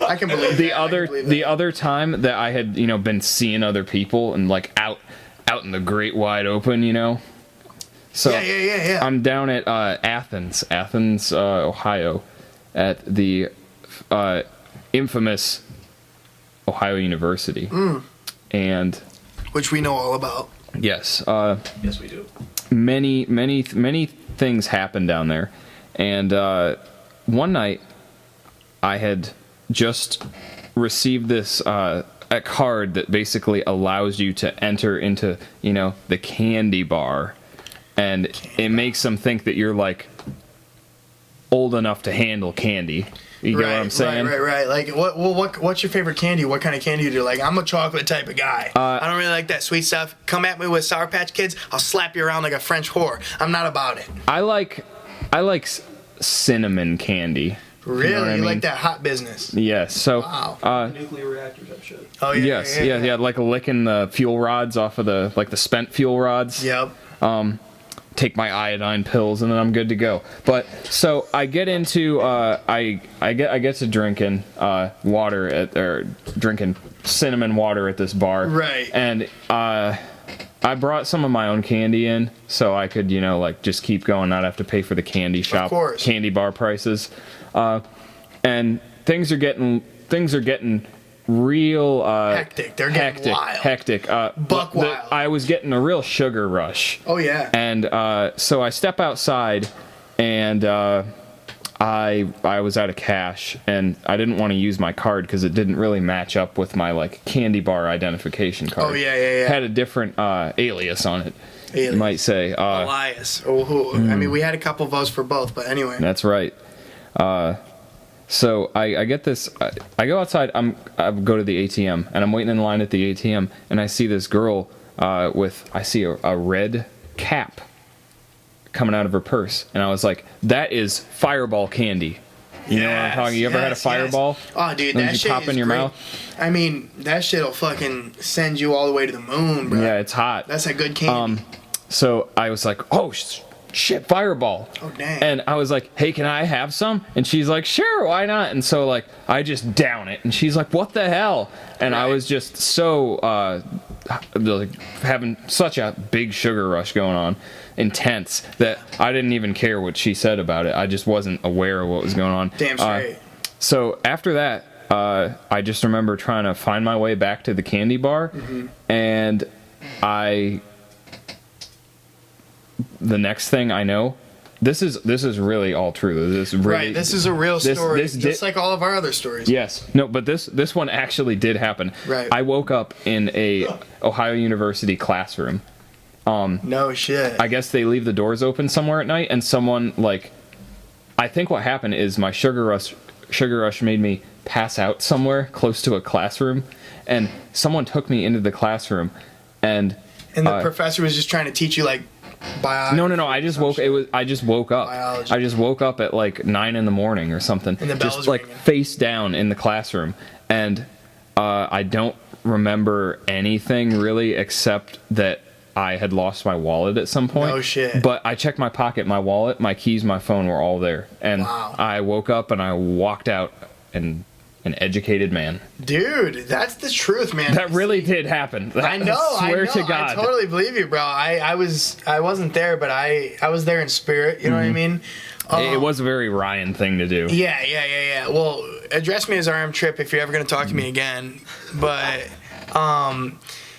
Speaker 1: I can believe
Speaker 2: the
Speaker 1: that.
Speaker 2: other the other time that I had been seeing other people and like out in the great wide open, So
Speaker 1: Yeah.
Speaker 2: I'm down at Athens, Ohio, at the infamous Ohio University, and
Speaker 1: which we know all about.
Speaker 2: yes,
Speaker 3: Yes, we do.
Speaker 2: many things happen down there. And one night, I had just received this a card that basically allows you to enter into the candy bar, and it makes them think that you're like old enough to handle candy. You get what I'm saying?
Speaker 1: Right. Like, what's your favorite candy? What kind of candy do you like? I'm a chocolate type of guy. I don't really like that sweet stuff. Come at me with Sour Patch Kids, I'll slap you around like a French whore. I'm not about it.
Speaker 2: I like cinnamon candy.
Speaker 1: Really?
Speaker 2: You know what I mean?
Speaker 1: Like that hot business?
Speaker 2: Yes. So.
Speaker 1: Wow.
Speaker 3: Nuclear reactor type shit.
Speaker 1: Oh yeah.
Speaker 2: Yeah. Like licking the fuel rods off of the spent fuel rods.
Speaker 1: Yep.
Speaker 2: Take my iodine pills and then I'm good to go. But so I get into I get to drinking drinking cinnamon water at this bar.
Speaker 1: Right.
Speaker 2: And I brought some of my own candy in so I could just keep going, not have to pay for the candy shop
Speaker 1: Of course.
Speaker 2: candy bar prices. And things are getting real
Speaker 1: Hectic. They're getting wild.
Speaker 2: Hectic.
Speaker 1: Buck wild.
Speaker 2: I was getting a real sugar rush.
Speaker 1: Oh yeah.
Speaker 2: And so I step outside, and I was out of cash, and I didn't want to use my card because it didn't really match up with my like candy bar identification card.
Speaker 1: Oh yeah.
Speaker 2: It had a different alias on it.
Speaker 1: Alias.
Speaker 2: You might say.
Speaker 1: Elias. I mean, we had a couple votes for both, but anyway.
Speaker 2: That's right. So I get this. I go outside. I go to the ATM, and I'm waiting in line at the ATM, and I see this girl I see a red cap coming out of her purse, and I was like, "That is Fireball candy." You know what I'm talking? You ever had a Fireball?
Speaker 1: Yes. Oh, dude,
Speaker 2: Then
Speaker 1: that
Speaker 2: you
Speaker 1: shit
Speaker 2: pop
Speaker 1: is
Speaker 2: in your
Speaker 1: great.
Speaker 2: mouth.
Speaker 1: I mean, that shit'll fucking send you all the way to the moon, bro.
Speaker 2: Yeah, it's hot.
Speaker 1: That's a good candy.
Speaker 2: So I was like, "Oh shit, Fireball!"
Speaker 1: Oh dang.
Speaker 2: And I was like, "Hey, can I have some?" And she's like, "Sure, why not?" And so like I just down it, and she's like, "What the hell?" And I was just so like having such a big sugar rush going on, intense, that I didn't even care what she said about it. I just wasn't aware of what was going on.
Speaker 1: Damn straight.
Speaker 2: So after that, I just remember trying to find my way back to the candy bar, and the next thing I know, this is really all true. This is really,
Speaker 1: right, this is a real story,
Speaker 2: this
Speaker 1: just like all of our other stories.
Speaker 2: Yes, no, but this one actually did happen.
Speaker 1: Right.
Speaker 2: I woke up in a Ohio University classroom.
Speaker 1: No shit.
Speaker 2: I guess they leave the doors open somewhere at night, and someone I think what happened is my sugar rush made me pass out somewhere close to a classroom, and someone took me into the classroom, and
Speaker 1: the professor was just trying to teach you like biology.
Speaker 2: No. I just woke up.
Speaker 1: Biology.
Speaker 2: I just woke up at like 9 a.m. or something.
Speaker 1: And the bell
Speaker 2: just
Speaker 1: was
Speaker 2: like
Speaker 1: ringing.
Speaker 2: face down in the classroom, and I don't remember anything really except that I had lost my wallet at some point.
Speaker 1: No shit.
Speaker 2: But I checked my pocket, my wallet, my keys, my phone were all there, and
Speaker 1: Wow.
Speaker 2: I woke up and I walked out an educated man.
Speaker 1: Dude, that's the truth, man.
Speaker 2: That really did happen.
Speaker 1: I know.
Speaker 2: I swear
Speaker 1: I know.
Speaker 2: to God.
Speaker 1: I totally believe you, bro. I wasn't there, but I was there in spirit. You know what I mean?
Speaker 2: It was a very Ryan thing to do.
Speaker 1: Yeah. Well, address me as RM Trip if you're ever gonna talk to me again. But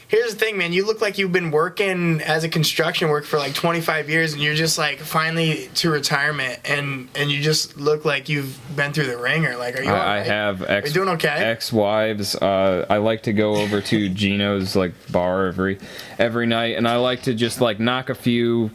Speaker 1: Here's the thing, man. You look like you've been working as a construction worker for like 25 years, and you're just like finally to retirement, and you just look like you've been through the ringer. Like, are you?
Speaker 2: I have
Speaker 1: Are you doing okay?
Speaker 2: ex-wives. I like to go over to Gino's like bar every night, and I like to just like knock a few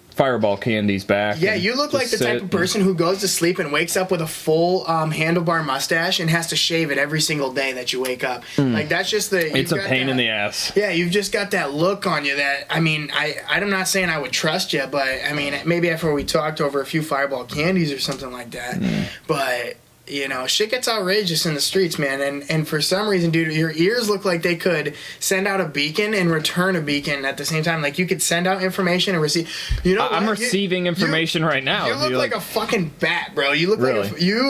Speaker 2: Fireball candies back.
Speaker 1: Yeah, you look like the type of person who goes to sleep and wakes up with a full handlebar mustache and has to shave it every single day that you wake up. Like, that's just the...
Speaker 2: It's a pain in the ass.
Speaker 1: Yeah, you've just got that look on you that, I mean, I'm not saying I would trust you, but, I mean, maybe after we talked over a few Fireball candies or something like that. But... You know, shit gets outrageous in the streets, man. And for some reason, dude, your ears look like they could send out a beacon and return a beacon at the same time. Like, you could send out information and receive. You know,
Speaker 2: I'm receiving information right now.
Speaker 1: You look like a fucking bat, bro. You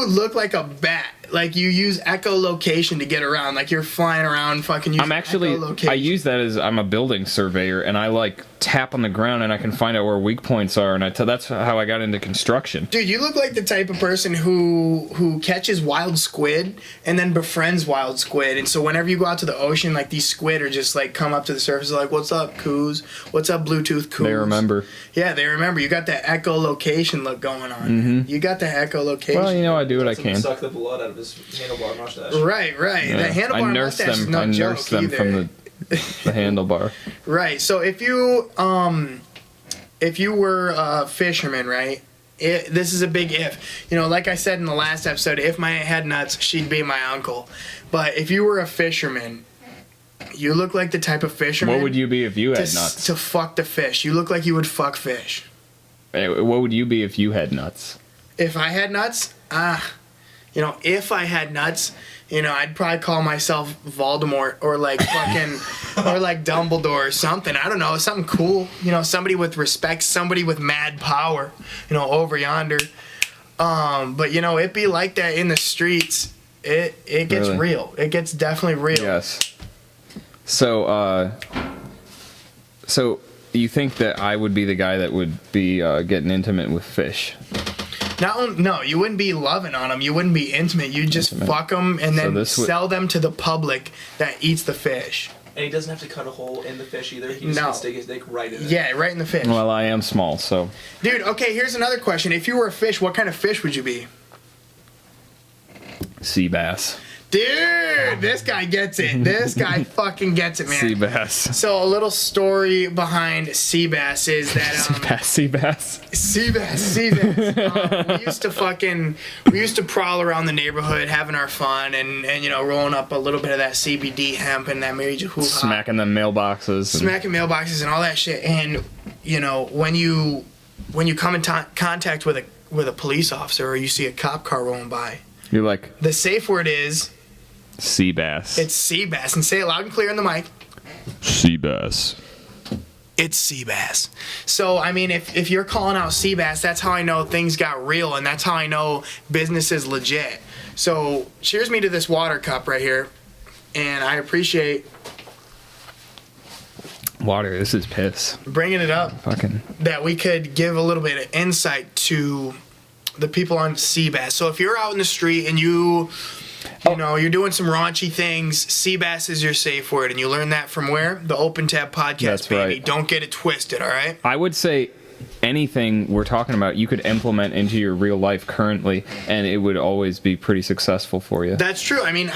Speaker 1: look like a bat. Like, you use echolocation to get around. Like, you're flying around fucking using echolocation.
Speaker 2: I use that as I'm a building surveyor, and I, like, tap on the ground, and I can find out where weak points are, and that's how I got into construction.
Speaker 1: Dude, you look like the type of person who catches wild squid and then befriends wild squid. And so whenever you go out to the ocean, like, these squid are just, like, come up to the surface, like, what's up, coos? What's up, Bluetooth coos?
Speaker 2: They remember.
Speaker 1: Yeah, they remember. You got that echolocation look going on. You got the echolocation.
Speaker 2: Well, you know, I do what I can.
Speaker 3: Suck the blood out of his handlebar mustache.
Speaker 1: Right. Yeah. The handlebar mustache is no joke
Speaker 2: them
Speaker 1: either.
Speaker 2: From the handlebar.
Speaker 1: Right. So if you were a fisherman, right? This is a big if. You know, like I said in the last episode, if my aunt had nuts, she'd be my uncle. But if you were a fisherman, you look like the type of fisherman.
Speaker 2: What would you be if you had nuts?
Speaker 1: To fuck the fish. You look like you would fuck fish.
Speaker 2: What would you be if you had nuts?
Speaker 1: If I had nuts? You know, if I had nuts, you know, I'd probably call myself Voldemort or like fucking, or like Dumbledore or something. I don't know, something cool. You know, somebody with respect, somebody with mad power, you know, over yonder. But, you know, it be like that in the streets. It gets real. It gets definitely real.
Speaker 2: Yes. So you think that I would be the guy that would be getting intimate with fish?
Speaker 1: No, you wouldn't be loving on them. You wouldn't be intimate. You'd just fuck them and then sell them to the public that eats the fish.
Speaker 3: And he doesn't have to cut a hole in the fish either. He just can stick his dick right in it.
Speaker 1: Yeah, right in the fish.
Speaker 2: Well, I am small, so...
Speaker 1: Dude, okay, here's another question. If you were a fish, what kind of fish would you be?
Speaker 2: Sea bass.
Speaker 1: Dude, this guy gets it. This guy fucking gets it, man.
Speaker 2: Sea bass.
Speaker 1: So a little story behind sea bass is that
Speaker 2: sea bass.
Speaker 1: We used to prowl around the neighborhood having our fun and you know, rolling up a little bit of that CBD hemp and that Mary Jo hoo-ha.
Speaker 2: Smacking the mailboxes.
Speaker 1: Smacking mailboxes and all that shit. And you know, when you come in contact with a police officer or you see a cop car rolling by,
Speaker 2: you're like,
Speaker 1: the safe word is
Speaker 2: sea bass.
Speaker 1: It's sea bass. And say it loud and clear in the mic.
Speaker 2: Sea bass.
Speaker 1: It's sea bass. So, I mean, if you're calling out sea bass, that's how I know things got real, and that's how I know business is legit. So, cheers me to this water cup right here, and I appreciate...
Speaker 2: Water, this is piss.
Speaker 1: Bringing it up.
Speaker 2: Fucking. That
Speaker 1: we could give a little bit of insight to the people on sea bass. So, if you're out in the street and you know, you're doing some raunchy things, sea bass is your safe word. And you learn that from where? The Open Tab Podcast,
Speaker 2: That's
Speaker 1: baby.
Speaker 2: Right.
Speaker 1: Don't get it twisted, all right?
Speaker 2: I would say anything we're talking about, you could implement into your real life currently, and it would always be pretty successful for you.
Speaker 1: That's true. I mean,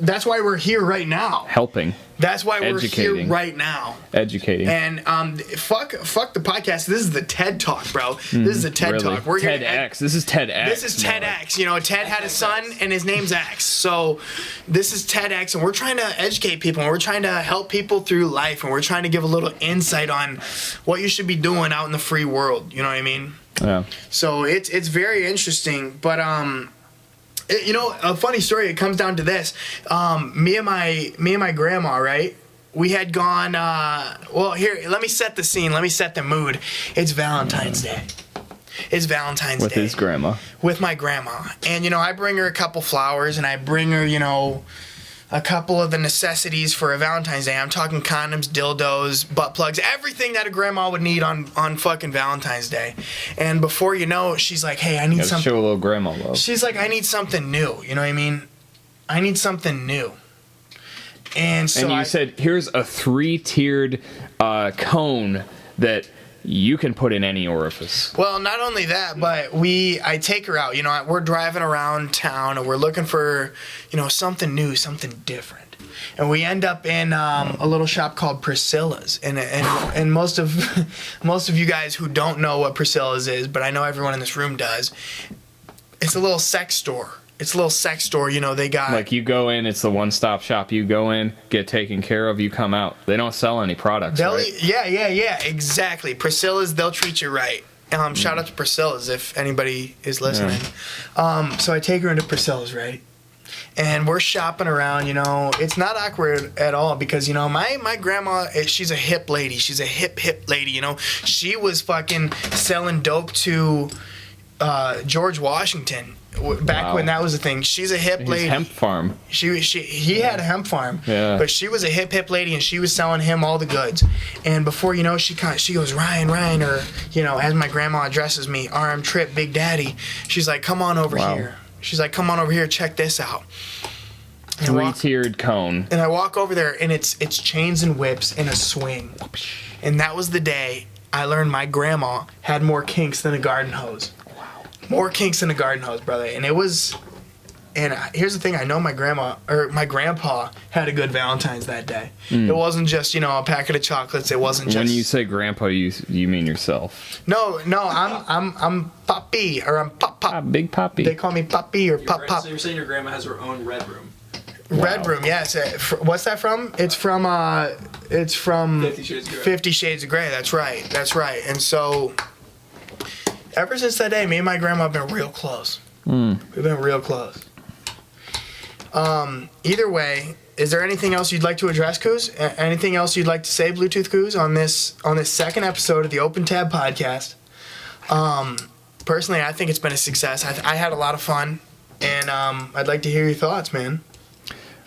Speaker 1: that's why we're here right now.
Speaker 2: Helping.
Speaker 1: That's why we're here right now.
Speaker 2: Educating.
Speaker 1: And fuck the podcast. This is the TED Talk, bro. This is a TED Talk. We're
Speaker 2: TEDx. This is TEDx.
Speaker 1: This is TEDx. You know, Ted had a son, and his name's X. So this is TEDx, and we're trying to educate people, and we're trying to help people through life, and we're trying to give a little insight on what you should be doing out in the free world. You know what I mean?
Speaker 2: Yeah.
Speaker 1: So it's very interesting, but you know, a funny story. It comes down to this: me and my grandma, right? We had gone. Well, here, let me set the scene. Let me set the mood. It's Valentine's Day. It's Valentine's Day.
Speaker 2: With his grandma.
Speaker 1: With my grandma, and you know, I bring her a couple flowers, and I bring her, you know, a couple of the necessities for a Valentine's Day. I'm talking condoms, dildos, butt plugs, everything that a grandma would need on fucking Valentine's Day. And before you know, she's like, hey, I need something.
Speaker 2: Show a little grandma love.
Speaker 1: She's like, I need something new. You know what I mean? I need something new. And so
Speaker 2: And you said, here's a 3-tiered cone that you can put in any orifice.
Speaker 1: Well, not only that, but I take her out. You know, we're driving around town and we're looking for, you know, something new, something different. And we end up in a little shop called Priscilla's. And most of you guys who don't know what Priscilla's is, but I know everyone in this room does. It's a little sex store. You know, they got...
Speaker 2: Like, you go in, it's the one-stop shop. You go in, get taken care of, you come out. They don't sell any products, right?
Speaker 1: Yeah, exactly. Priscilla's, they'll treat you right. Shout out to Priscilla's if anybody is listening. Yeah. So I take her into Priscilla's, right? And we're shopping around, you know. It's not awkward at all because, you know, my grandma, she's a hip lady. She's a hip lady, you know. She was fucking selling dope to George Washington back when that was a thing. She's a hip lady.
Speaker 2: His hemp farm.
Speaker 1: He had a hemp farm.
Speaker 2: Yeah.
Speaker 1: But she was a hip lady, and she was selling him all the goods. And before you know, she goes, Ryan, or, you know, as my grandma addresses me, RM Trip, Big Daddy. She's like, come on over here. She's like, come on over here, check this out.
Speaker 2: 3-tiered cone.
Speaker 1: And I walk over there, and it's chains and whips in a swing. And that was the day I learned my grandma had more kinks than a garden hose. More kinks than a garden hose, brother. And it was... And here's the thing. I know my grandpa had a good Valentine's that day. It wasn't just, you know, a packet of chocolates. It wasn't just...
Speaker 2: When you say grandpa, you mean yourself.
Speaker 1: No, I'm Poppy, or I'm Pop.
Speaker 2: Big Poppy.
Speaker 1: They call me Poppy or Pop.
Speaker 3: So you're saying your grandma has her own red room?
Speaker 1: Red Room, yes. What's that from? It's from 50 Shades of Grey. That's right. And so... Ever since that day, me and my grandma have been real close. We've been real close. Either way, is there anything else you'd like to address, Coos? Anything else you'd like to say, Bluetooth Coos, on this second episode of the Open Tab podcast? Personally, I think it's been a success. I had a lot of fun, and I'd like to hear your thoughts, man.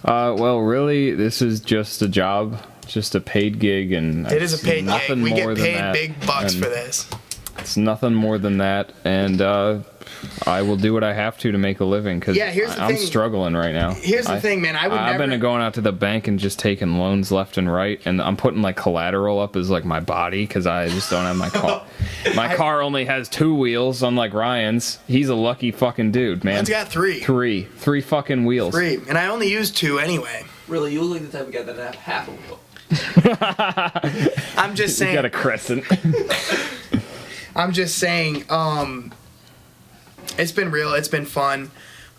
Speaker 2: Well, really, this is just a job, just a paid gig, and
Speaker 1: it is a paid gig. We get paid big bucks for this.
Speaker 2: It's nothing more than that, and I will do what I have to make a living because I'm struggling right now.
Speaker 1: Here's the thing, man.
Speaker 2: I've been going out to the bank and just taking loans left and right, and I'm putting like collateral up as like my body because I just don't have my car. My car only has 2 wheels, unlike Ryan's. He's a lucky fucking dude, man.
Speaker 1: Mine's got 3.
Speaker 2: 3 fucking wheels.
Speaker 1: 3, and I only use 2 anyway.
Speaker 3: Really, you look like the type of guy that have half a wheel.
Speaker 1: I'm just saying.
Speaker 2: You got a crescent.
Speaker 1: I'm just saying, it's been real. It's been fun.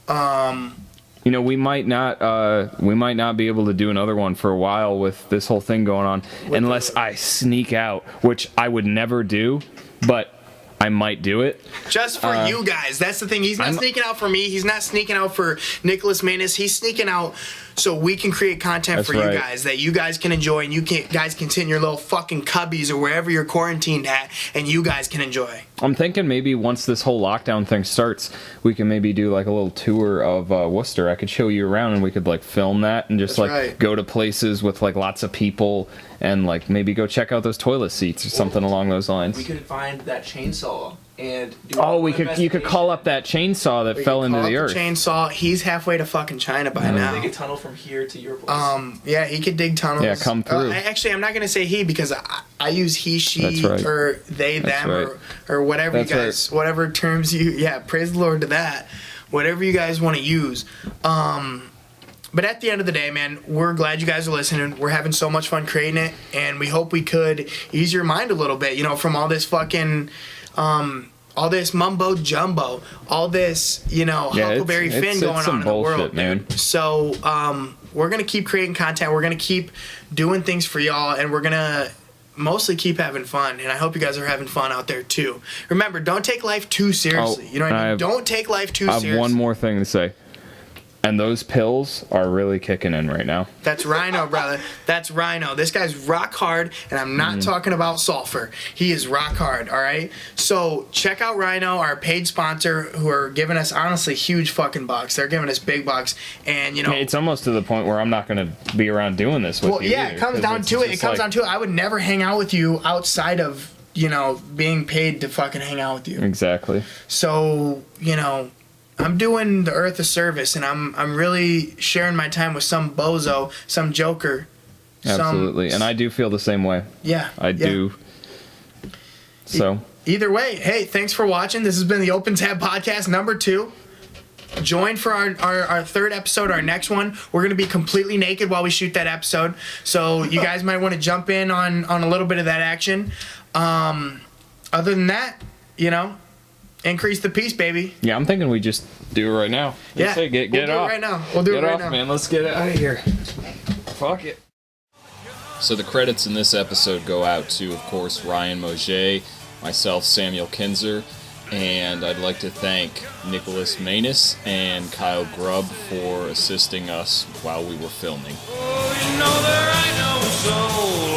Speaker 2: You know, we might not be able to do another one for a while with this whole thing going on unless I sneak out, which I would never do, but I might do it.
Speaker 1: Just for you guys. That's the thing. He's not sneaking out for me. He's not sneaking out for Nicholas Manus. He's sneaking out so we can create content for you guys that you guys can enjoy, and guys can sit in your little fucking cubbies or wherever you're quarantined at, and you guys can enjoy.
Speaker 2: I'm thinking maybe once this whole lockdown thing starts, we can maybe do like a little tour of Worcester. I could show you around, and we could like film that and just go to places with like lots of people and like maybe go check out those toilet seats or something along those lines.
Speaker 3: We could find that chainsaw and do
Speaker 2: you could call up that chainsaw that fell into the earth.
Speaker 1: Chainsaw. He's halfway to fucking China by now.
Speaker 3: Dig a tunnel from here to your place.
Speaker 1: Yeah, he could dig tunnels.
Speaker 2: Yeah, come through.
Speaker 1: Actually, I'm not gonna say he because I use he, she,
Speaker 2: That's right.
Speaker 1: or they, them, or whatever you guys, whatever terms you. Yeah, praise the Lord to that. Whatever you guys want to use. But at the end of the day, man, we're glad you guys are listening. We're having so much fun creating it, and we hope we could ease your mind a little bit, you know, from all this fucking, all this mumbo jumbo, all this, you know, Huckleberry Finn going on in the world,
Speaker 2: man.
Speaker 1: So, we're gonna keep creating content. We're gonna keep doing things for y'all, and we're gonna mostly keep having fun. And I hope you guys are having fun out there too. Remember, don't take life too seriously. You know what I mean? Don't take life too seriously.
Speaker 2: I have one more thing to say. And those pills are really kicking in right now.
Speaker 1: That's Rhino, brother. That's Rhino. This guy's rock hard, and I'm not talking about sulfur. He is rock hard, all right? So check out Rhino, our paid sponsor, who are giving us, honestly, huge fucking bucks. They're giving us big bucks, and, you know...
Speaker 2: It's almost to the point where I'm not going to be around doing this with you either,
Speaker 1: it comes down to it. It comes down to it. I would never hang out with you outside of, you know, being paid to fucking hang out with you.
Speaker 2: Exactly.
Speaker 1: So, you know... I'm doing the earth a service, and I'm really sharing my time with some bozo, some joker.
Speaker 2: Absolutely. And I do feel the same way.
Speaker 1: Yeah.
Speaker 2: I do. So.
Speaker 1: Either way, hey, thanks for watching. This has been the Open Tab Podcast number 2. Join for our third episode, our next one. We're going to be completely naked while we shoot that episode. So you guys might want to jump in on a little bit of that action. Other than that, increase the peace, baby.
Speaker 2: Yeah, I'm thinking we just do it right now.
Speaker 1: Yeah,
Speaker 2: say get
Speaker 1: we'll do
Speaker 2: off.
Speaker 1: it right now. We'll do it right now.
Speaker 2: Man. Let's get it out of here. Fuck it. So the credits in this episode go out to, of course, Ryan Moget, myself, Samuel Kinzer, and I'd like to thank Nicholas Manus and Kyle Grubb for assisting us while we were filming.
Speaker 4: Oh, there ain't no soul